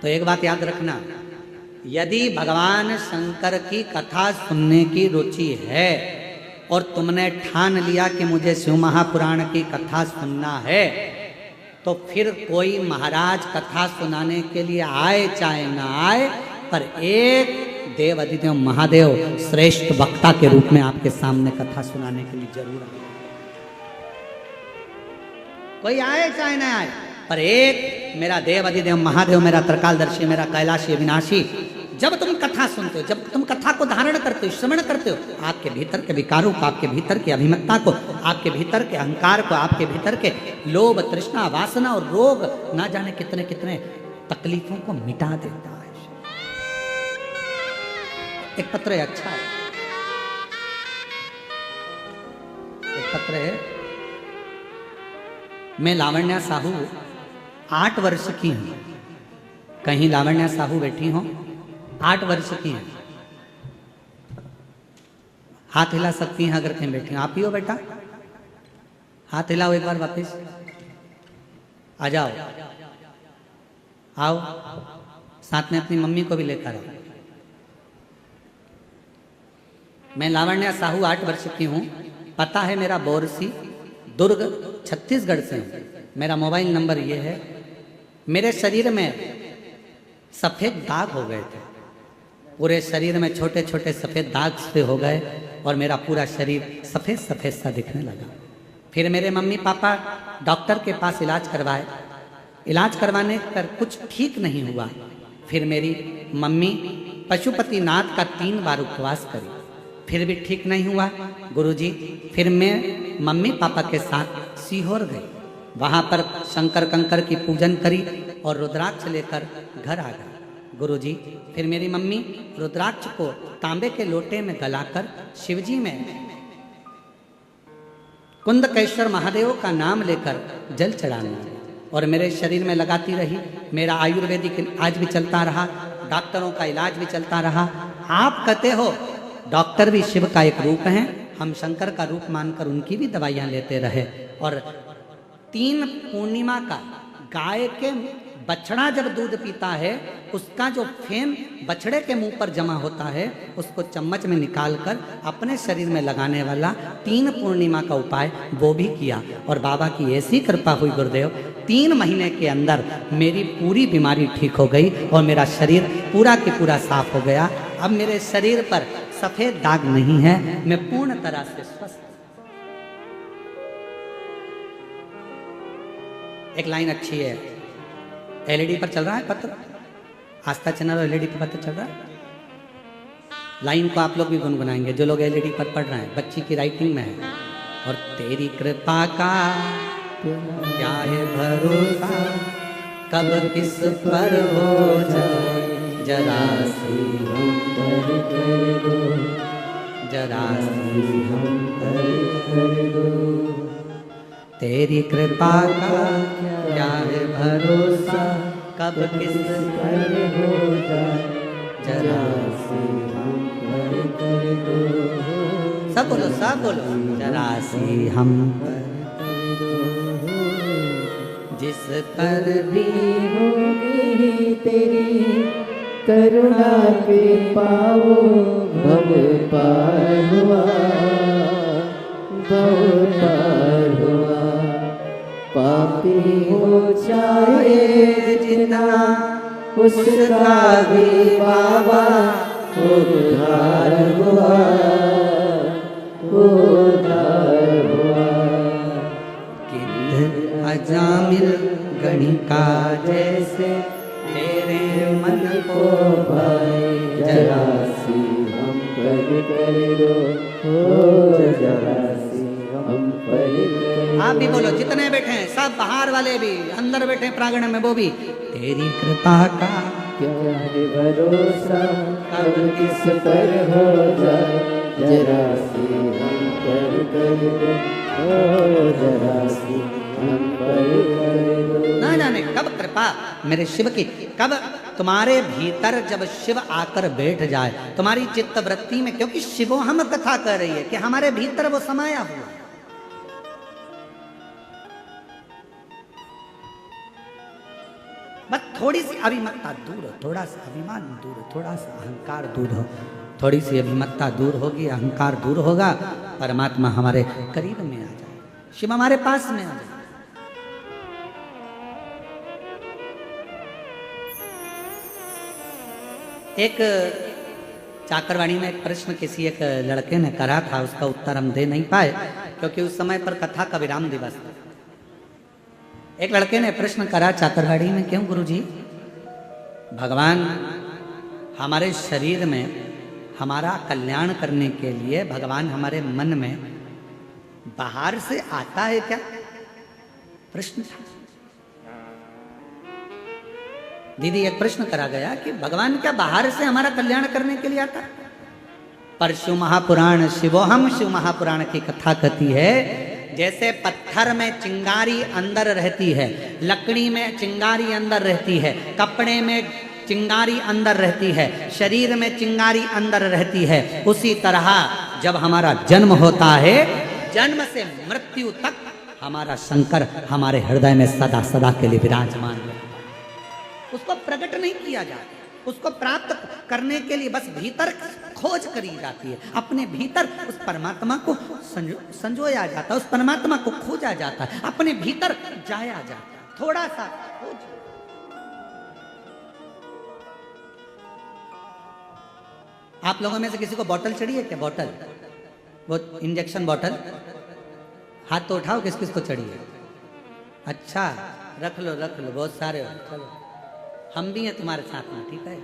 तो एक बात याद रखना, यदि भगवान शंकर की कथा सुनने की रुचि है और तुमने ठान लिया कि मुझे शिव महापुराण की कथा सुनना है, तो फिर कोई महाराज कथा सुनाने के लिए आए चाहे ना आए, पर एक देव अधिदेव महादेव श्रेष्ठ वक्ता के रूप में आपके सामने कथा सुनाने के लिए जरूर आए। कोई आए चाहे ना आए, पर एक मेरा देव अधिदेव महादेव, मेरा त्रिकालदर्शी, मेरा कैलाशी विनाशी, जब तुम कथा सुनते हो, जब तुम कथा को धारण करते हो, श्रवण करते हो, आपके भीतर के विकारों को, आपके भीतर की अभिमत्ता को, आपके भीतर के अहंकार को, आपके भीतर के लोभ, तृष्णा, वासना और रोग, ना जाने कितने कितने तकलीफों को मिटा देता है। एक पत्र है, अच्छा है, एक पत्र है। मैं लावण्या साहू 8 वर्ष की हूं। कहीं लावण्या साहू बैठी हो, 8 वर्ष की हैं, हाथ हिला सकती हैं अगर कहीं बैठी हो। आप ही हो बेटा, हाथ हिलाओ एक बार, वापस आ जाओ, आओ, साथ में अपनी मम्मी को भी लेकर आओ। मैं लावण्या साहू 8 वर्ष की हूं। पता है मेरा बोरसी, दुर्ग, छत्तीसगढ़ से हूं। मेरा मोबाइल नंबर ये है। मेरे शरीर में सफेद दाग हो गए थे, पूरे शरीर में छोटे छोटे सफेद दाग से हो गए और मेरा पूरा शरीर सफेद सफेद सा दिखने लगा। फिर मेरे मम्मी पापा डॉक्टर के पास इलाज करवाए। इलाज करवाने पर कुछ ठीक नहीं हुआ। फिर मेरी मम्मी पशुपतिनाथ का 3 बार उपवास करी, फिर भी ठीक नहीं हुआ गुरुजी। फिर मैं मम्मी पापा के साथ सीहोर गई, वहाँ पर शंकर कंकर की पूजन करी और रुद्राक्ष लेकर घर आ गए गुरुजी। फिर मेरी मम्मी रुद्राक्ष को तांबे के लोटे में गलाकर शिवजी में कुंदकेश्वर महादेव का नाम लेकर जल चढ़ाना और मेरे शरीर में लगाती रही। मेरा आयुर्वेदिक आज भी चलता रहा, डॉक्टरों का इलाज भी चलता रहा। आप कहते हो डॉक्टर भी शिव का एक रूप है, हम शंकर का रूप मानकर उनकी भी दवाइयाँ लेते रहे। और 3 पूर्णिमा का गाय के बछड़ा जब दूध पीता है, उसका जो फेन बछड़े के मुंह पर जमा होता है, उसको चम्मच में निकालकर अपने शरीर में लगाने वाला 3 पूर्णिमा का उपाय वो भी किया। और बाबा की ऐसी कृपा हुई गुरुदेव, 3 महीने के अंदर मेरी पूरी बीमारी ठीक हो गई और मेरा शरीर पूरा की पूरा साफ हो गया। अब मेरे शरीर पर सफेद दाग नहीं है, मैं पूर्ण तरह से स्वस्थ। एक लाइन अच्छी है, एलईडी पर चल रहा है पत्र, आस्था चैनल और एलईडी पर पत्र चल रहा है। लाइन को आप लोग भी गुनगुनाएंगे जो लोग एलईडी पर पढ़ रहे हैं, बच्ची की राइटिंग में है। और तेरी कृपा का क्या है भरोसा, कब किस पर हो जाए जरा सी हम पर कर दो, जरा सी हम पर कर दो। तेरी कृपा का क्या है भरोसा, कब किस पर हो जाए जरा सी हम पर कर दो। सब बोलो, सब बोलो, जरा सी हम पर कर दो। जिस पर भी होगी तेरी करुणा के पाओ, भव पार हुआ, भव पार हुआ। पापी हो चाहे जितना, उसका भी बाबा उद्धार हुआ, उद्धार हुआ। किंद अजामिल गणिका जैसे तेरे मन को भाई, जरा सी हम पर कर दो, जरा सी हम पर कर आप भी बोलो, जितने बैठे हैं सब, बाहर वाले भी, अंदर बैठे हैं प्रांगण में वो भी। तेरी कृपा का क्या है भरोसा, कब किस पर हो जाए, जरा सी हम पर कर दो, ओ जरा सी हम पर कर दो। ना जाने कब कृपा मेरे शिव की, कब तुम्हारे भीतर जब शिव आकर बैठ जाए तुम्हारी चित्त वृत्ति में, क्योंकि शिवो हम कथा कर रही है कि हमारे भीतर वो समाया हुआ है। बस थोड़ी सी अभिमत्ता दूर हो, थोड़ा सा अभिमान दूर हो, थोड़ा सा अहंकार दूर हो, थोड़ी सी अभिमत्ता दूर होगी, अहंकार दूर होगा, परमात्मा हमारे करीब में आ जाए, शिव हमारे पास में आ जाए। एक चाकरवाणी में एक प्रश्न किसी एक लड़के ने करा था, उसका उत्तर हम दे नहीं पाए क्योंकि उस समय पर कथा का विराम दिवस था। एक लड़के ने प्रश्न करा चाकरवाड़ी में, क्यों गुरुजी भगवान हमारे शरीर में हमारा कल्याण करने के लिए भगवान हमारे मन में बाहर से आता है क्या? प्रश्न था। दीदी एक प्रश्न करा गया कि भगवान क्या बाहर से हमारा कल्याण करने के लिए आता? पर शिव महापुराण, शिवोहम शिव महापुराण की कथा कहती है, जैसे पत्थर में चिंगारी अंदर रहती है, लकड़ी में चिंगारी अंदर रहती है, कपड़े में चिंगारी अंदर रहती है, शरीर में चिंगारी अंदर रहती है, उसी तरह जब हमारा जन्म होता है, जन्म से मृत्यु तक हमारा शंकर हमारे हृदय में सदा सदा के लिए विराजमान है। उसको प्रकट नहीं किया जाता, उसको प्राप्त करने के लिए बस भीतर खोज करी जाती है, अपने भीतर उस परमात्मा को संजोया जाता है, उस परमात्मा को खोजा जाता है, अपने भीतर जाया जाता है, थोड़ा सा खोज। आप लोगों में से किसी को बोतल चढ़ी है क्या? बोतल, वो इंजेक्शन बोतल, हाथ तो उठाओ, किस किस को चढ़ी है? अच्छा, रख लो रख लो, बहुत सारे हो, चलो हम भी हैं तुम्हारे साथ में, ठीक है?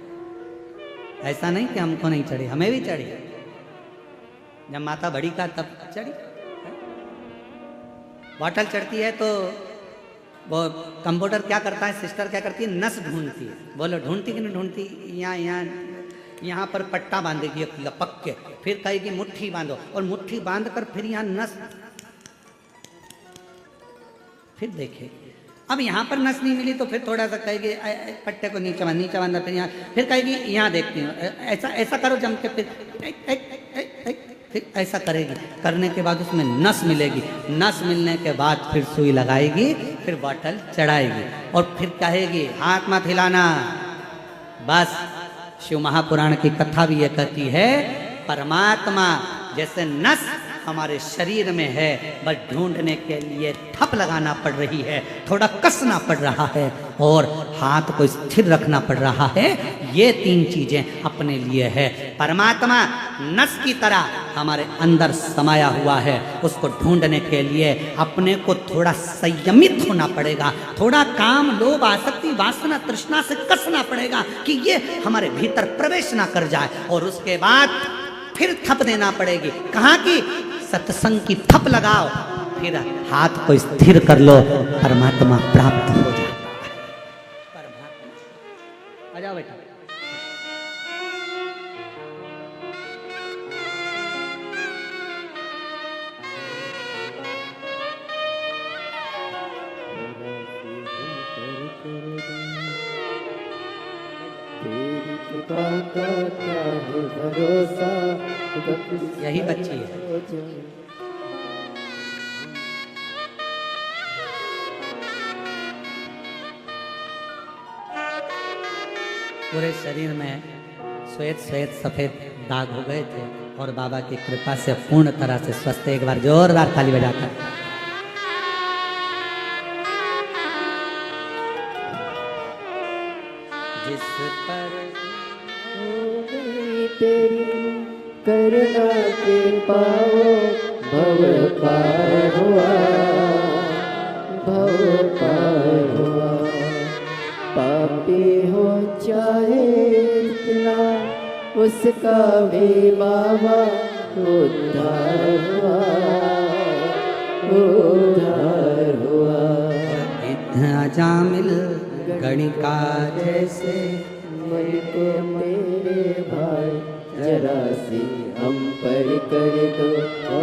ऐसा नहीं कि हमको नहीं चढ़ी, हमें भी चढ़ी। जब माता बड़ी का तब चढ़ी। बॉटल चढ़ती है तो वो कंप्यूटर क्या करता है, सिस्टर क्या करती है, नस ढूंढती है। बोलो ढूंढती कि नहीं ढूंढती? यहाँ पर पट्टा बांधेगी एक लपक के, फिर कहेगी मुट्ठी बांधो, और मुट्ठी बांध कर फिर यहाँ नस, फिर देखे अब यहाँ पर नस नहीं मिली तो फिर थोड़ा सा कहेगी पट्टे को नीचे बांधा, फिर यहाँ, फिर कहेगी यहाँ देखती हूँ, ऐसा ऐसा करो जम के, फिर ऐसा करेगी। करने के बाद उसमें नस मिलेगी, नस मिलने के बाद फिर सुई लगाएगी, फिर बॉटल चढ़ाएगी, और फिर कहेगी हाथ मत हिलाना। बस शिव महापुराण की कथा भी ये कहती है, परमात्मा जैसे नस हमारे शरीर में है, बस ढूंढने के लिए थप लगाना पड़ रही है, थोड़ा कसना पड़ रहा है, और हाथ को स्थिर रखना पड़ रहा है। ये तीन चीजें अपने लिए है। परमात्मा नस की तरह हमारे अंदर समाया हुआ है, उसको ढूंढने के लिए अपने को थोड़ा संयमित होना पड़ेगा, थोड़ा काम, लोभ, आसक्ति, वासना, तृष्णा से कसना पड़ेगा कि ये हमारे भीतर प्रवेश ना कर जाए, और उसके बाद फिर थप देना पड़ेगी। कहाँ की? सत्संग की थप लगाओ, फिर हाथ को स्थिर कर लो, परमात्मा प्राप्त हो जाता है। परमात्मा आ जाओ बेटा। यही बच्ची है। पूरे शरीर में श्वेत श्वेत सफेद दाग हो गए थे, और बाबा की कृपा से पूर्ण तरह से स्वस्थ। एक बार जोरदार ताली बजाकर। जिस पर तेरी करुणा के पाओ, भव पार हुआ, भव पार हुआ। पापी हो चाहे इतना, उसका भी बाबा उद्धार हुआ, उद्धार जामिल गणिका जैसे। मन को मेरे भाई जरा सी हम पर कर दो, ओ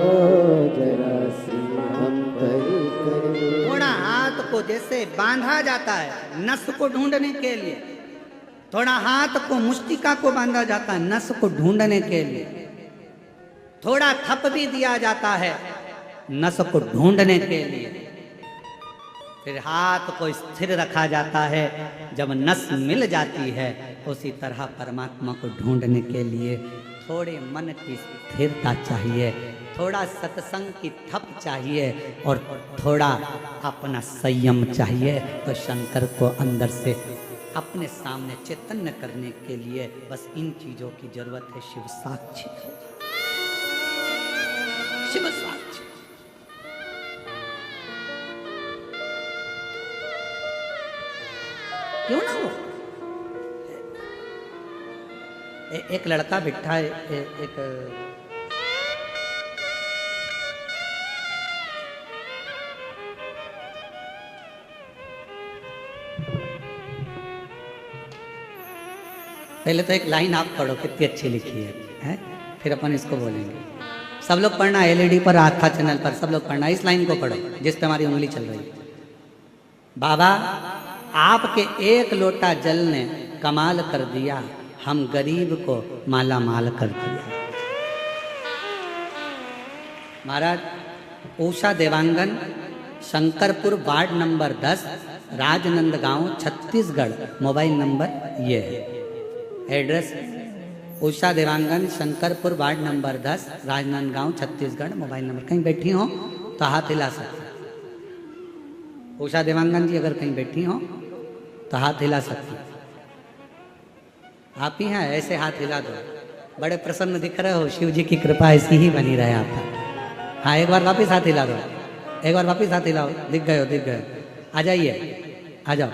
जरा सी हम पर कर दो। थोड़ा हाथ को जैसे बांधा जाता है नस को ढूंढने के लिए, थोड़ा हाथ को मुष्टिका को बांधा जाता है नस को ढूंढने के लिए, थोड़ा थप भी दिया जाता है नस को ढूंढने के लिए, फिर हाथ को स्थिर रखा जाता है जब नस मिल जाती है। उसी तरह परमात्मा को ढूंढने के लिए थोड़े मन की स्थिरता चाहिए, थोड़ा सत्संग की थप चाहिए और थोड़ा अपना संयम चाहिए। तो शंकर को अंदर से अपने सामने चैतन्य करने के लिए बस इन चीजों की जरूरत है। शिव साक्षी, शिव साक्षी। क्यों ना हो? एक लड़का बिठा एक पहले तो एक लाइन आप पढ़ो, कितनी अच्छी लिखी है? फिर अपन इसको बोलेंगे। सब लोग पढ़ना, एलईडी पर, आस्था चैनल पर सब लोग पढ़ना। इस लाइन को पढ़ो जिस पे हमारी उंगली चल रही है। बाबा आपके एक लोटा जल ने कमाल कर दिया, हम गरीब को माला माल कर दिया। महाराज Usha Devangan, Shankarpur, ward number 10, Rajnandgaon, Chhattisgarh. Mobile number ये है, address Usha Devangan, Shankarpur, ward number 10, Rajnandgaon, Chhattisgarh. Mobile number, कहीं बैठी हो तो हाथ हिला सकते। उषा देवांगन जी अगर कहीं बैठी हो तो हाथ हिला सकती। आप ही हैं, ऐसे हाथ हिला दो। बड़े प्रसन्न दिख रहे हो, शिव जी की कृपा ऐसी ही बनी रहे आप पर। हाँ, एक बार वापिस हाथ हिला दो, एक बार वापिस हाथ हिलाओ। दिख गए हो, दिख गए। आ जाइए, आ जाओ।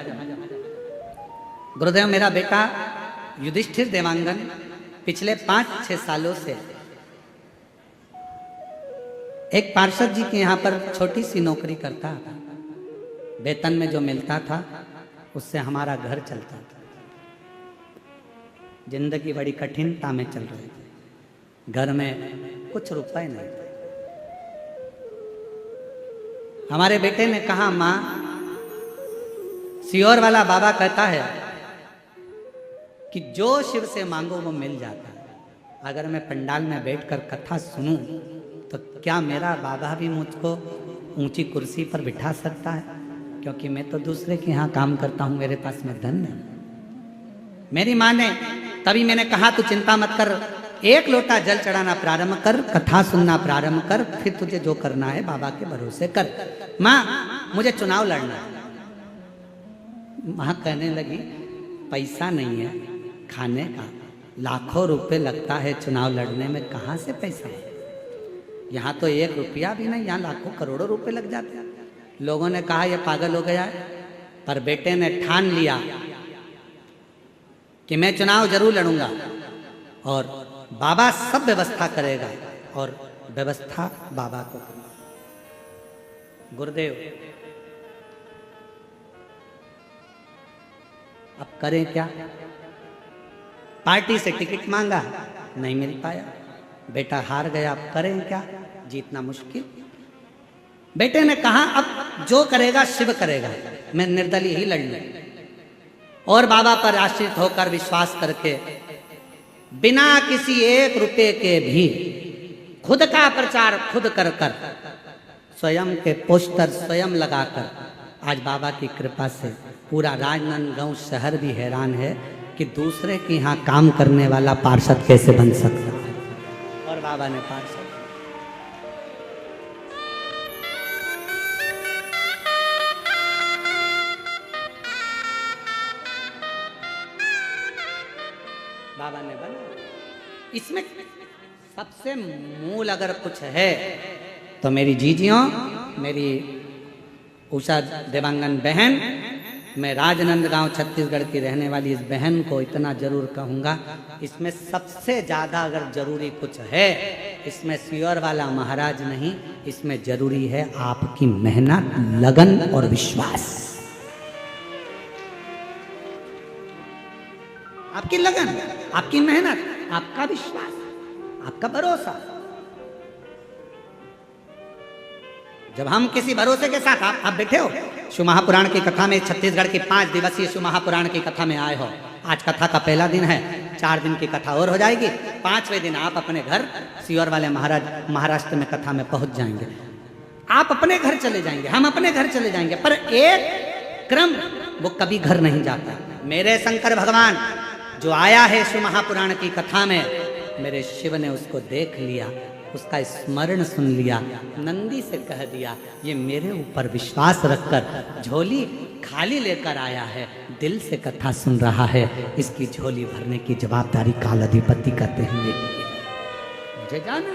गुरुदेव, मेरा बेटा युधिष्ठिर देवांगन पिछले 5-6 सालों से एक पार्षद जी के यहाँ पर छोटी सी नौकरी करता था। वेतन में जो मिलता था उससे हमारा घर चलता था। जिंदगी बड़ी कठिनता में चल रही थी, घर में कुछ रुपए नहीं थे। हमारे बेटे ने कहा, माँ, सियोर वाला बाबा कहता है कि जो शिव से मांगो वो मिल जाता है। अगर मैं पंडाल में बैठकर कथा सुनूं तो क्या मेरा बाबा भी मुझको ऊंची कुर्सी पर बिठा सकता है? क्योंकि मैं तो दूसरे के यहाँ काम करता हूँ, मेरे पास में धन नहीं। मेरी माँ ने, तभी मैंने कहा तू चिंता मत कर, एक लोटा जल चढ़ाना प्रारंभ कर, कथा सुनना प्रारंभ कर, फिर तुझे जो करना है बाबा के भरोसे कर। माँ, मुझे चुनाव लड़ना है। माँ कहने लगी, पैसा नहीं है खाने का, लाखों रुपए लगता है चुनाव लड़ने में, कहाँ से पैसा है? यहाँ तो 1 रुपया भी नहीं, यहाँ लाखों करोड़ों रुपए लग जाते हैं। लोगों ने कहा यह पागल हो गया है, पर बेटे ने ठान लिया कि मैं चुनाव जरूर लड़ूंगा और बाबा सब व्यवस्था करेगा और व्यवस्था बाबा को करना। गुरुदेव, अब करें क्या? पार्टी से टिकट मांगा, नहीं मिल पाया, बेटा हार गया। अब करें क्या? जीतना मुश्किल। बेटे ने कहा अब जो करेगा शिव करेगा, मैं निर्दलीय ही लड़ लूं। और बाबा पर आश्रित होकर विश्वास करके बिना किसी 1 रुपए के भी खुद का प्रचार खुद कर कर, स्वयं के पोस्टर स्वयं लगाकर, आज बाबा की कृपा से पूरा राजनांदगांव शहर भी हैरान है कि दूसरे के यहाँ काम करने वाला पार्षद कैसे बन सकता है। और बाबा ने पार्षद, बाबा ने बना। इसमें सबसे मूल अगर कुछ है तो मेरी जीजियों, मेरी उषा देवांगन बहन, मैं राजनंदगांव छत्तीसगढ़ की रहने वाली इस बहन को इतना जरूर कहूँगा, इसमें सबसे ज़्यादा अगर जरूरी कुछ है, इसमें सियोर वाला महाराज नहीं, इसमें जरूरी है आपकी मेहनत, लगन और विश्वास। आपकी लगन, आपकी मेहनत, आपका विश्वास, आपका भरोसा। जब हम किसी भरोसे के साथ आप बैठे हो शिव महापुराण की कथा में, छत्तीसगढ़ की 5 दिवसीय शिव महापुराण की कथा में आए हो। आज कथा का पहला दिन है, 4 दिन की कथा और हो जाएगी। 5वें दिन आप अपने घर सियोर वाले महाराष्ट्र में कथा में पहुंच जाएंगे। आप अपने घर चले जाएंगे, हम अपने घर चले जाएंगे, पर एक क्रम वो कभी घर नहीं जाता। मेरे शंकर भगवान जो आया है शिव महापुराण की कथा में, मेरे शिव ने उसको देख लिया, उसका स्मरण सुन लिया, नंदी से कह दिया ये मेरे ऊपर विश्वास रखकर झोली खाली लेकर आया है, दिल से कथा सुन रहा है, इसकी झोली भरने की जवाबदारी काल अधिपति करते हैं मेरी है। मुझे जाना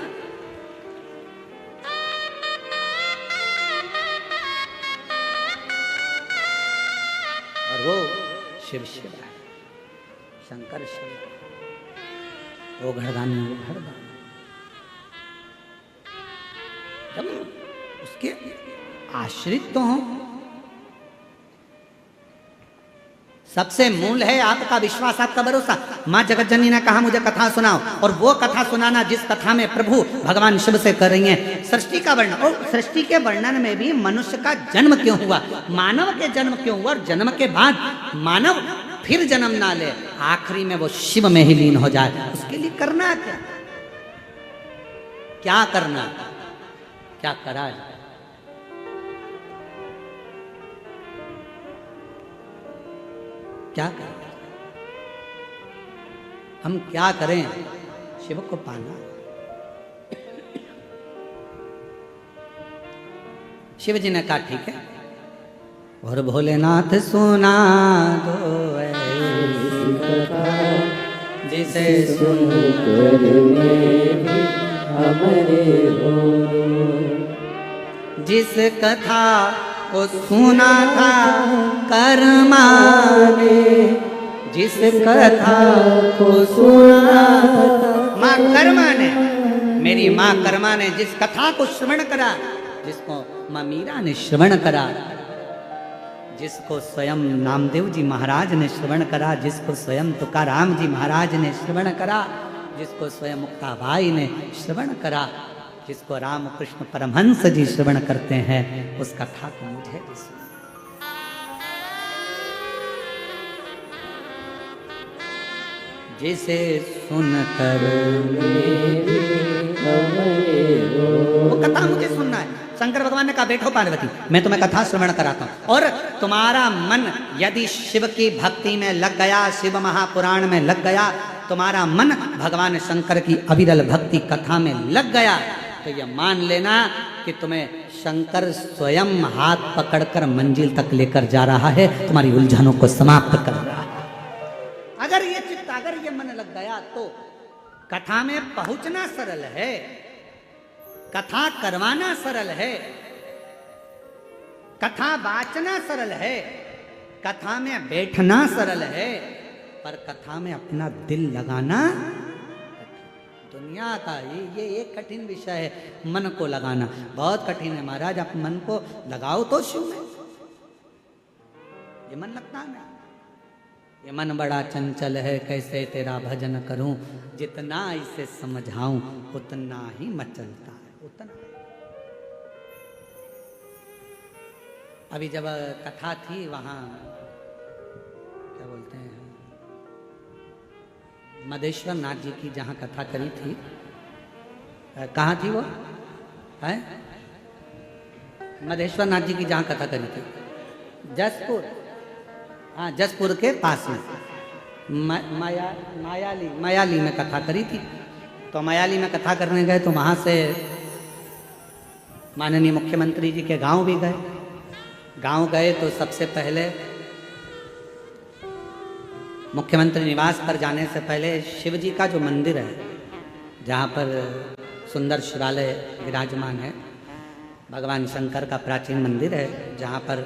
और वो शिव शिव है, शंकर शंकर, वो घरदानी वो घरदानी। जब उसके आश्रित तो हों, सबसे मूल है आपका विश्वास, आपका भरोसा। माँ जगत जननी ने कहा मुझे कथा सुनाओ, और वो कथा सुनाना जिस कथा में प्रभु भगवान शिव से कर रही हैं सृष्टि का वर्णन। और सृष्टि के वर्णन में भी मनुष्य का जन्म क्यों हुआ, मानव के जन्म क्यों हुआ, और जन्म के बाद मानव फिर जन्म ना ले, आखिरी में वो शिव में ही लीन हो जाए, उसके लिए करना क्या, क्या करना, क्या करा है? क्या करें हम, क्या करें शिव को पाना। शिव जी ने कहा ठीक है, और भोलेनाथ सुना दो ऐसी कथा जिसे सुनकर हमारे हो। जिस कथा को सुना था कर्मा ने, जिस कथा को सुना था माँ कर्मा ने, मेरी माँ कर्मा ने जिस कथा को श्रवण करा, जिसको माँ मीरा ने श्रवण करा, जिसको स्वयं नामदेव जी महाराज ने श्रवण करा, जिसको स्वयं तुकाराम जी महाराज ने श्रवण करा, जिसको स्वयं मुक्ताबाई ने श्रवण करा, जिसको रामकृष्ण परमहंस जी श्रवण करते हैं, उस कथा को मुझे भी सुना। जिसे सुनकर वो कथा मुझे सुनना है। शंकर भगवान ने कहा बैठो पार्वती, मैं तुम्हें कथा श्रवण कराता हूं, और तुम्हारा मन यदि शिव की भक्ति में लग गया, शिव महापुराण में लग गया, तुम्हारा मन भगवान शंकर की अविरल भक्ति कथा में लग गया, तो ये मान लेना कि तुम्हें शंकर स्वयं हाथ पकड़कर मंजिल तक लेकर जा रहा है, तुम्हारी उलझनों को समाप्त कर रहा है। अगर ये चित्त, अगर ये मन लग गया तो कथा में पहुंचना सरल है, कथा करवाना सरल है, कथा वाचना सरल है, कथा में बैठना सरल है, पर कथा में अपना दिल लगाना दुनिया का ये एक कठिन विषय है। मन को लगाना बहुत कठिन है महाराज। आप मन को लगाओ तो शिव में, ये मन लगता नहीं। ये मन बड़ा चंचल है, कैसे तेरा भजन करूं, जितना इसे समझाऊं उतना ही मचलता है, उतना। अभी जब कथा थी वहां क्या बोलते हैं, मधेश्वर नाथ जी की जहाँ कथा करी थी, कहाँ थी वो है, मधेश्वर नाथ जी की जहाँ कथा करी थी, जसपुर, हाँ जसपुर के पास में मायाली में कथा करी थी। तो मायाली में कथा करने गए तो वहाँ से माननीय मुख्यमंत्री जी के गांव भी गए। गांव गए तो सबसे पहले मुख्यमंत्री निवास पर जाने से पहले शिव जी का जो मंदिर है, जहाँ पर सुंदर शिवालय विराजमान है, भगवान शंकर का प्राचीन मंदिर है, जहाँ पर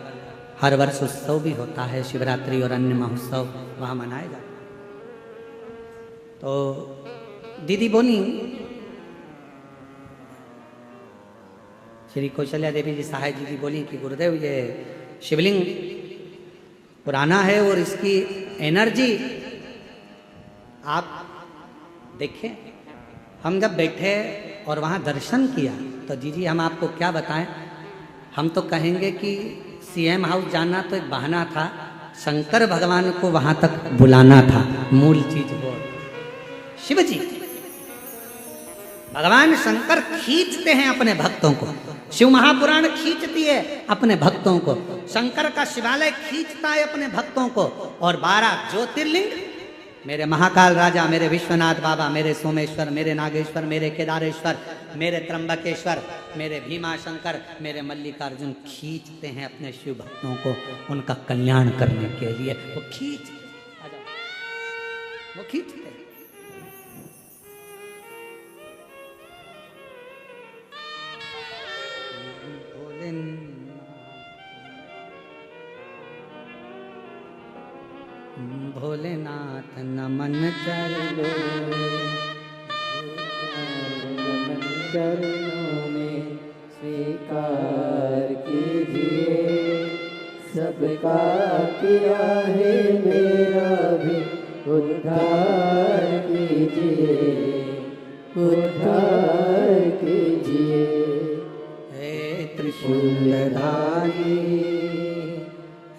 हर वर्ष उत्सव भी होता है, शिवरात्रि और अन्य महोत्सव वहाँ मनाए जाते हैं। तो दीदी बोली, श्री कौशल्या देवी जी सहाय जी बोली कि गुरुदेव ये शिवलिंग पुराना है और इसकी एनर्जी आप देखें, हम जब बैठे और वहाँ दर्शन किया तो जी हम आपको क्या बताएं, हम तो कहेंगे कि सीएम हाउस जाना तो एक बहाना था, शंकर भगवान को वहाँ तक बुलाना था, मूल चीज वो। शिव जी भगवान शंकर खींचते हैं अपने भक्तों को, शिव महापुराण खींचती है अपने भक्तों को, शंकर का शिवालय खींचता है अपने भक्तों को, और 12 ज्योतिर्लिंग, मेरे महाकाल राजा, मेरे विश्वनाथ बाबा, मेरे सोमेश्वर, मेरे नागेश्वर, मेरे केदारेश्वर, मेरे त्र्यंबकेश्वर, मेरे भीमाशंकर, मेरे मल्लिकार्जुन खींचते हैं अपने शिव भक्तों को उनका कल्याण करने के लिए। वो खींचते हैं। भोलेनाथ नमन चरणों में स्वीकार कीजिए, सबका किया है मेरा भी उद्धार कीजिए, उद्धार कीजिए। हे त्रिशूलधारी,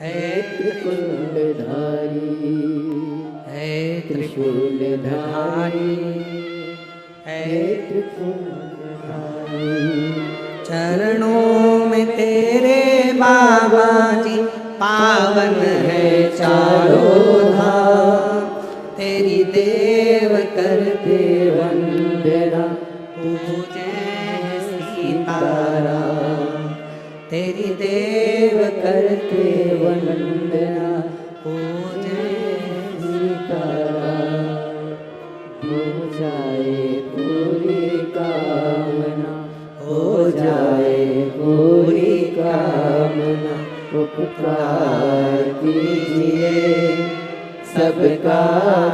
हे त्रिशूलधारी, हे त्रिशूलधारी, हे त्रिशूलधारी। चरणों में तेरे बाबा जी पावन है चारों धाम, तेरी देव करते वंदना पूजे सीताराम, तेरी देव करते वंदना पूजे सीताराम। हो जाए पूरी कामना, हो जाए पूरी कामना, उपकार कीजिए, सबका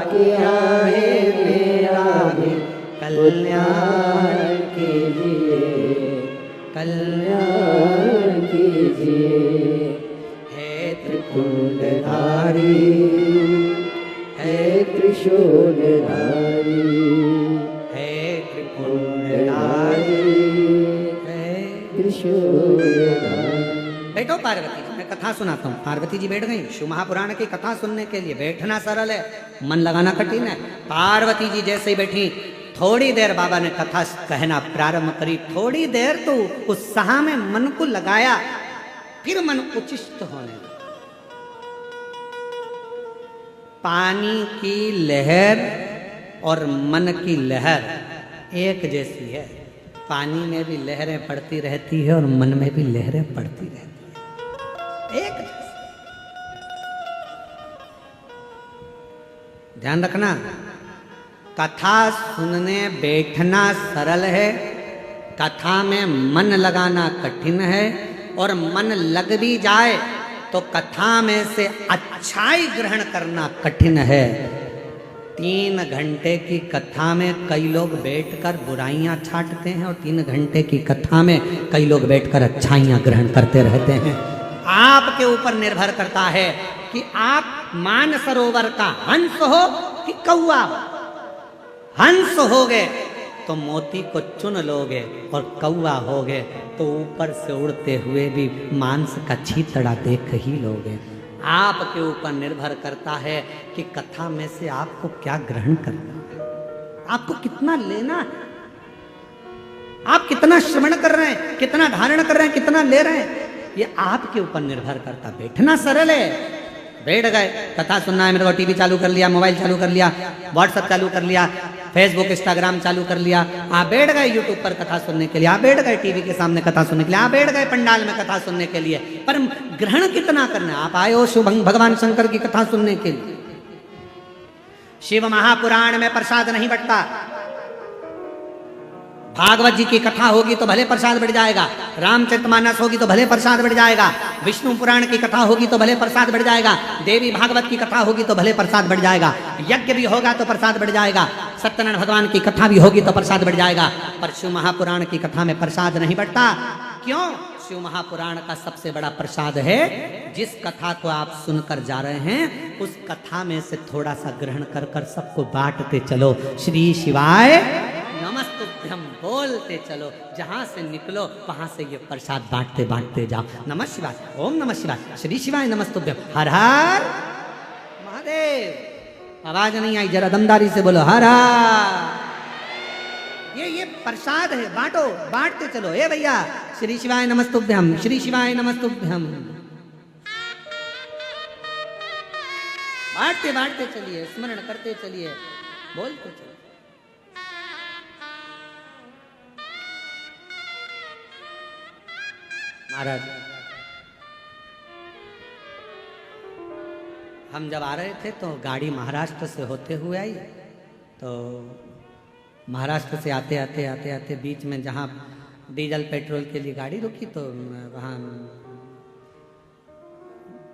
किया है मेरा भी कल्याण कीजिए, कल्याण कीजिए। हे त्रिशूलधारी, हे त्रिशूलधारी, हे त्रिशूलधारी, हे त्रिशूलधारी। बैठो पार्वती जी, मैं कथा सुनाता हूँ। पार्वती जी बैठ गई शिव महापुराण की कथा सुनने के लिए। बैठना सरल है, मन लगाना कठिन है। पार्वती जी जैसे ही बैठी, थोड़ी देर बाबा ने कथा कहना प्रारंभ करी। थोड़ी देर तो उत्साह में मन को लगाया, फिर मन उचिष्ट होने लगा। पानी की लहर और मन की लहर एक जैसी है। पानी में भी लहरें पड़ती रहती है और मन में भी लहरें पड़ती रहती है, एक जैसी। ध्यान रखना, कथा सुनने बैठना सरल है, कथा में मन लगाना कठिन है, और मन लग भी जाए तो कथा में से अच्छाई ग्रहण करना कठिन है। 3 घंटे की कथा में कई लोग बैठकर बुराइयां छांटते हैं, और 3 घंटे की कथा में कई लोग बैठकर अच्छाइयां ग्रहण करते रहते हैं। आपके ऊपर निर्भर करता है कि आप मानसरोवर का हंस हो कि कौवा हो। हंस हो गए तो मोती को चुन लोगे, और कौवा हो गए तो ऊपर से उड़ते हुए भी मांस का छीतड़ा देख ही लोगे। आपके ऊपर निर्भर करता है कि कथा में से आपको क्या ग्रहण करना है, आपको कितना लेना है, आप कितना श्रवण कर रहे हैं, कितना धारण कर रहे हैं, कितना ले रहे हैं, ये आपके ऊपर निर्भर करता। बैठना सरल है, बैठ गए, कथा सुनना है मेरे को, टीवी चालू कर लिया, मोबाइल चालू कर लिया, व्हाट्सएप चालू कर लिया, फेसबुक इंस्टाग्राम चालू कर लिया, आप बैठ गए यूट्यूब पर कथा सुनने के लिए, आप बैठ गए टीवी के सामने कथा सुनने के लिए, आप बैठ गए पंडाल में कथा सुनने के लिए, पर ग्रहण कितना करना है? आप आए हो शिव भगवान शंकर की कथा सुनने के लिए। शिव महापुराण में प्रसाद नहीं बंटता। भागवत जी की कथा होगी तो भले प्रसाद बढ़ जाएगा, रामचरितमानस होगी तो भले प्रसाद बढ़ जाएगा, विष्णु पुराण की कथा होगी तो भले प्रसाद बढ़ जाएगा, देवी भागवत की कथा होगी तो भले प्रसाद बढ़ जाएगा, यज्ञ भी होगा तो प्रसाद बढ़ जाएगा, सत्यनारायण भगवान की कथा भी होगी तो प्रसाद बढ़ जाएगा। पर शिव महापुराण की कथा में प्रसाद नहीं बढ़ता। क्यों? शिव महापुराण का सबसे बड़ा प्रसाद है। जिस कथा को आप सुनकर जा रहे हैं उस कथा में से थोड़ा सा ग्रहण कर कर सबको बांटते चलो। श्री शिवाय नमस्तुभ्यम बोलते चलो, जहां से निकलो वहां से ये प्रसाद बांटते बांटते जाओ। नमः शिवाय, ओम नमः शिवाय, श्री शिवाय नमस्तुभ्यम, हर हर महादेव। आवाज नहीं आई, जरा दमदारी से बोलो हर हर। ये प्रसाद है, बांटो, बांटते चलो। ए भैया, श्री शिवाय नमस्तुभ्यम, श्री शिवाय नमस्तुभ्यम, बांटते बांटते चलिए, स्मरण करते चलिए, बोलते चलिए। महाराज, हम जब आ रहे थे तो गाड़ी महाराष्ट्र से होते हुए आई, तो महाराष्ट्र से आते आते आते आते बीच में जहाँ डीजल पेट्रोल के लिए गाड़ी रुकी तो वहाँ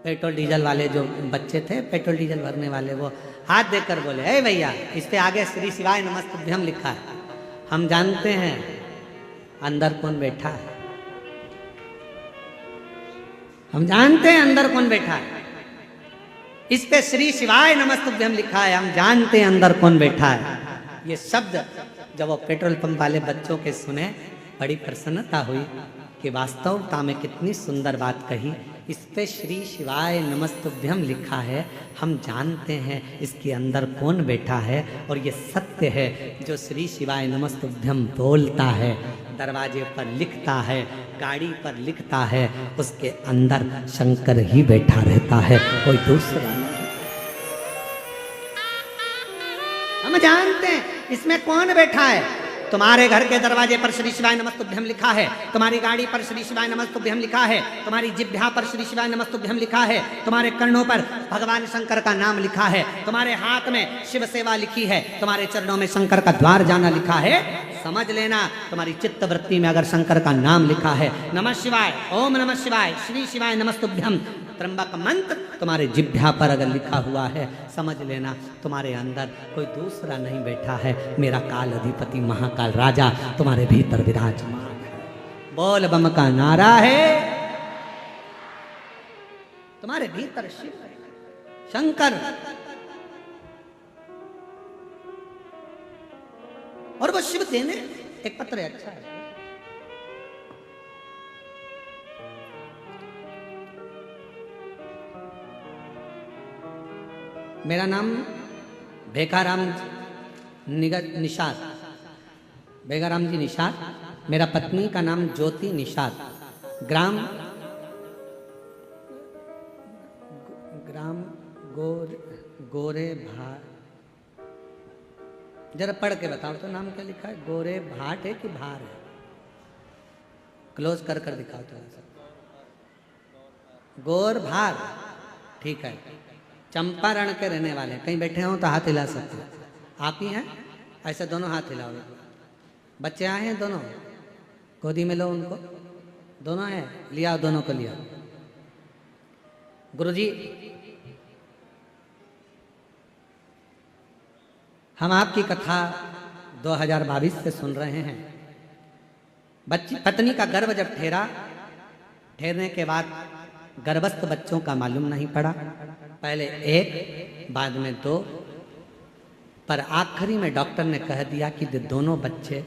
पेट्रोल डीजल वाले जो बच्चे थे, पेट्रोल डीजल भरने वाले, वो हाथ देकर बोले, ए भैया, इस पे आगे श्री शिवाय नमस्तुभ्यम लिखा है, हम जानते हैं अंदर कौन बैठा है, हम जानते हैं अंदर कौन बैठा है। इस पे श्री शिवाय नमस्तुभ्यम लिखा है, हम जानते हैं अंदर कौन बैठा है। ये शब्द जब वो पेट्रोल पंप वाले बच्चों के सुने, बड़ी प्रसन्नता हुई कि वास्तवता में कितनी सुंदर बात कही। इस पे श्री शिवाय नमस्तुभ्यम लिखा है, हम जानते हैं इसके अंदर कौन बैठा है। और ये सत्य है, जो श्री शिवाय नमस्तुभ्यम बोलता है, दरवाजे पर लिखता है, गाड़ी पर लिखता है, उसके अंदर शंकर ही बैठा रहता है, कोई दूसरा नहीं। हम जानते हैं इसमें कौन बैठा है। तुम्हारे घर के दरवाजे पर श्री शिवाय नमस्तुभ्यम लिखा है, तुम्हारी गाड़ी पर श्री शिवाय नमस्तुभ्यम लिखा है, तुम्हारी जिह्वा पर श्री शिवाय नमस्तुभ्यम लिखा है, तुम्हारे कर्णों पर भगवान शंकर का नाम लिखा है, तुम्हारे हाथ में शिव सेवा लिखी है, तुम्हारे चरणों में शंकर का द्वार जाना लिखा है। समझ लेना, तुम्हारी चित्त वृत्ति में अगर शंकर का नाम लिखा है, नमः शिवाय, ओम नमः शिवाय, श्री शिवाय नमस्तुभ्यम, त्र्यंबक मंत्र तुम्हारे जिह्वा पर अगर लिखा हुआ है, समझ लेना तुम्हारे अंदर कोई दूसरा नहीं बैठा है, मेरा काल अधिपति महाकाल राजा तुम्हारे भीतर विराजमान है। बोल बम का नारा है, तुम्हारे भीतर शिव है, शंकर, और वो शिव देने एक पत्र है। अच्छा है, मेरा नाम भेकाराम निषाद, भेकाराम जी निषाद, मेरा पत्नी का नाम ज्योति निषाद, ग्राम गोरे भाट, जरा पढ़ के बताओ तो नाम क्या लिखा है। गोरे भाट है कि भार है? क्लोज कर कर दिखाओ तो। गोर भार, ठीक है। चंपारण के रहने वाले, कहीं बैठे हो तो हाथ हिला सकते हैं। आप ही हैं? ऐसे दोनों हाथ हिलाओ। बच्चे आए हैं दोनों, गोदी में लो उनको, दोनों हैं, लिया दोनों को लिया। गुरुजी, हम आपकी कथा 2022 से सुन रहे हैं। पत्नी का गर्भ जब ठहरने के बाद गर्भस्थ बच्चों का मालूम नहीं पड़ा, पहले एक, बाद में 2, पर आखिरी में डॉक्टर ने कह दिया कि दोनों बच्चे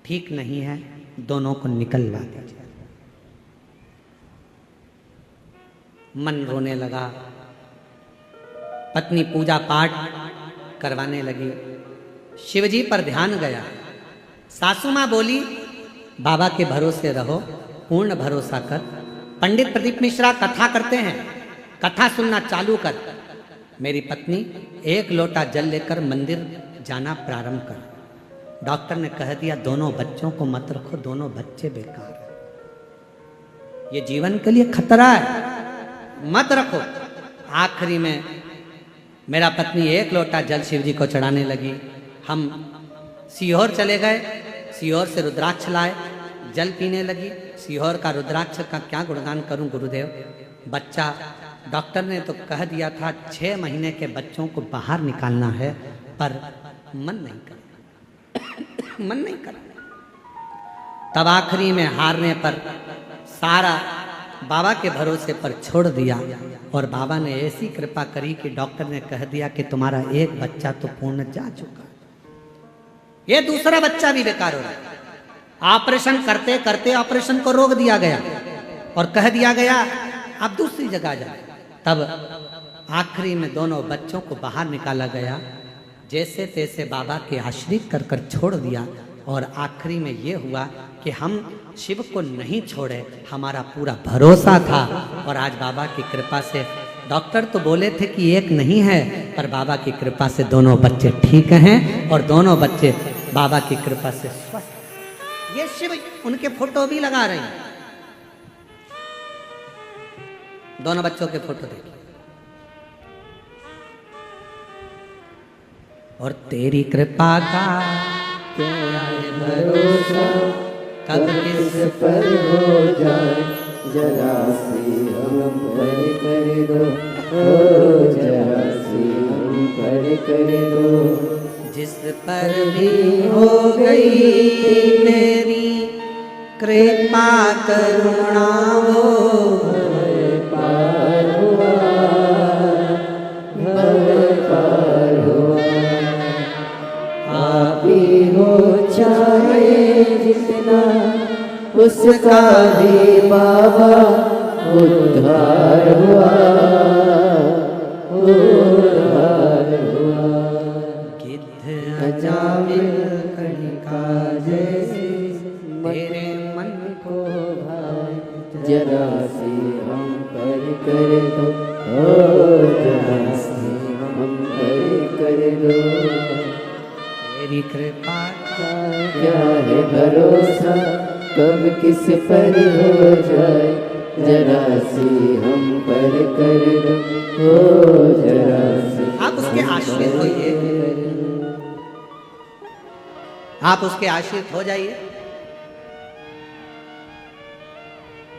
ठीक नहीं है, दोनों को निकलवा दीजिए। मन रोने लगा, पत्नी पूजा पाठ करवाने लगी, शिवजी पर ध्यान गया। सासू माँ बोली, बाबा के भरोसे रहो, पूर्ण भरोसा कर। पंडित प्रदीप मिश्रा कथा करते हैं, कथा सुनना चालू कर। मेरी पत्नी 1 लोटा जल लेकर मंदिर जाना प्रारंभ कर। डॉक्टर ने कह दिया दोनों बच्चों को मत रखो, दोनों बच्चे बेकार है, ये जीवन के लिए खतरा है, मत रखो। आखिरी में मेरा पत्नी 1 लोटा जल शिव जी को चढ़ाने लगी। हम सीहोर चले गए, सीहोर से रुद्राक्ष लाए, जल पीने लगी। सीहोर का रुद्राक्ष का क्या गुणगान करूं गुरुदेव। बच्चा, डॉक्टर ने तो कह दिया था 6 महीने के बच्चों को बाहर निकालना है, पर मन नहीं कर मन नहीं कर। तब आखिरी में हारने पर सारा बाबा के भरोसे पर छोड़ दिया और बाबा ने ऐसी कृपा करी कि डॉक्टर ने कह दिया कि तुम्हारा एक बच्चा तो पूर्ण जा चुका, ये दूसरा बच्चा भी बेकार हो रहा है। ऑपरेशन करते करते ऑपरेशन को रोक दिया गया और कह दिया गया आप दूसरी जगह जाए। तब आखिरी में दोनों बच्चों को बाहर निकाला गया, जैसे तैसे बाबा के आश्रित कर कर छोड़ दिया और आखिरी में ये हुआ कि हम शिव को नहीं छोड़े, हमारा पूरा भरोसा था। और आज बाबा की कृपा से डॉक्टर तो बोले थे कि एक नहीं है, पर बाबा की कृपा से दोनों बच्चे ठीक हैं और दोनों बच्चे बाबा की कृपा से स्वस्थ। ये शिव उनके फोटो भी लगा रहे हैं, दोनों बच्चों के फोटो देखिए। और तेरी कृपा का क्या है भरोसा, कब किस पर हो जाए, जरा सी हम पर कर दो, ओ जरा सी हम पर कर दो। जिस पर भी हो गई तेरी कृपा करुणा वो पार हुआ, भव पार हुआ। आप ही हो चाहे जितना, उसका भी बाबा उद्धार हुआ, उद्धार हुआ। गिद्ध अजामिल कणिका जैसे तेरे मन को भाए, जरा सी हम पर कर दो, ओ जरा सी हम पर कर दो। तेरी कृपा का क्या है भरोसा, कब किस पर हो जाए, जरा सी हम पर कर दो, ओ जरा सी। आप उसके आश्रित होइए, आप उसके आश्रित हो जाइए।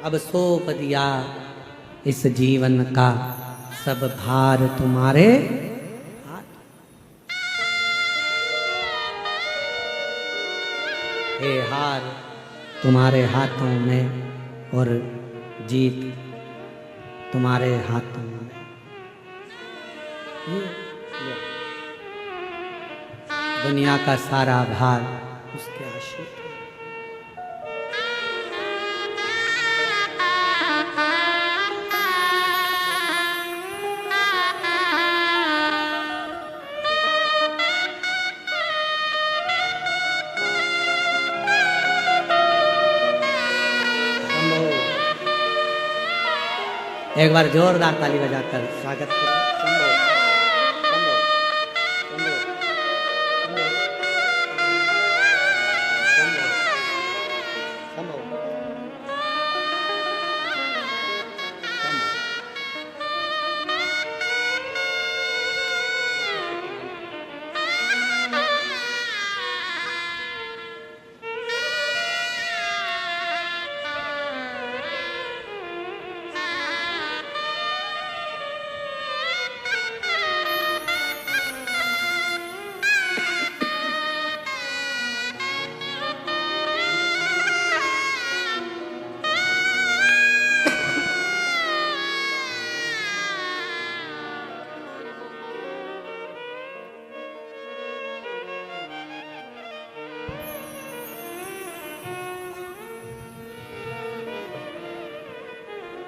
अब सौंप दिया इस जीवन का सब भार तुम्हारे हाथ। हे हार तुम्हारे हाथों में और जीत तुम्हारे हाथों में। दुनिया का सारा भार उसके आश्रित है। एक बार जोरदार ताली बजाकर स्वागत करें।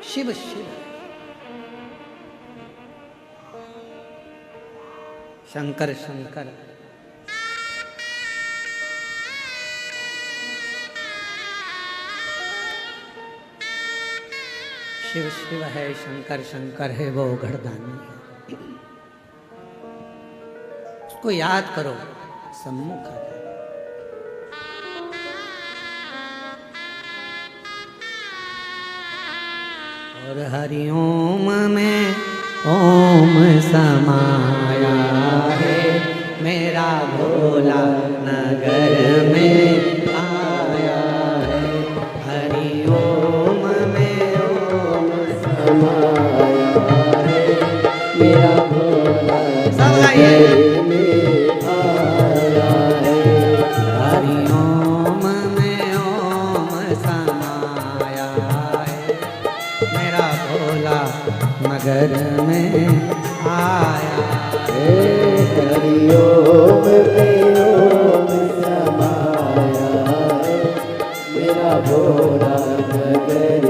शिव शिव शंकर शंकर शिव शिव है, शंकर शंकर है, वो घड़दानी है। उसको याद करो, सम्मुख आ जाए। और हरिओम में ओम समाया है, मेरा भोला नगर में आया है। हरिओम में ओम समाया है, मेरा भोला सब गाइए। में आया है। हरिओम में ओम नगर में आया। हरिओम में ओम समाया है, मेरा भोला नगर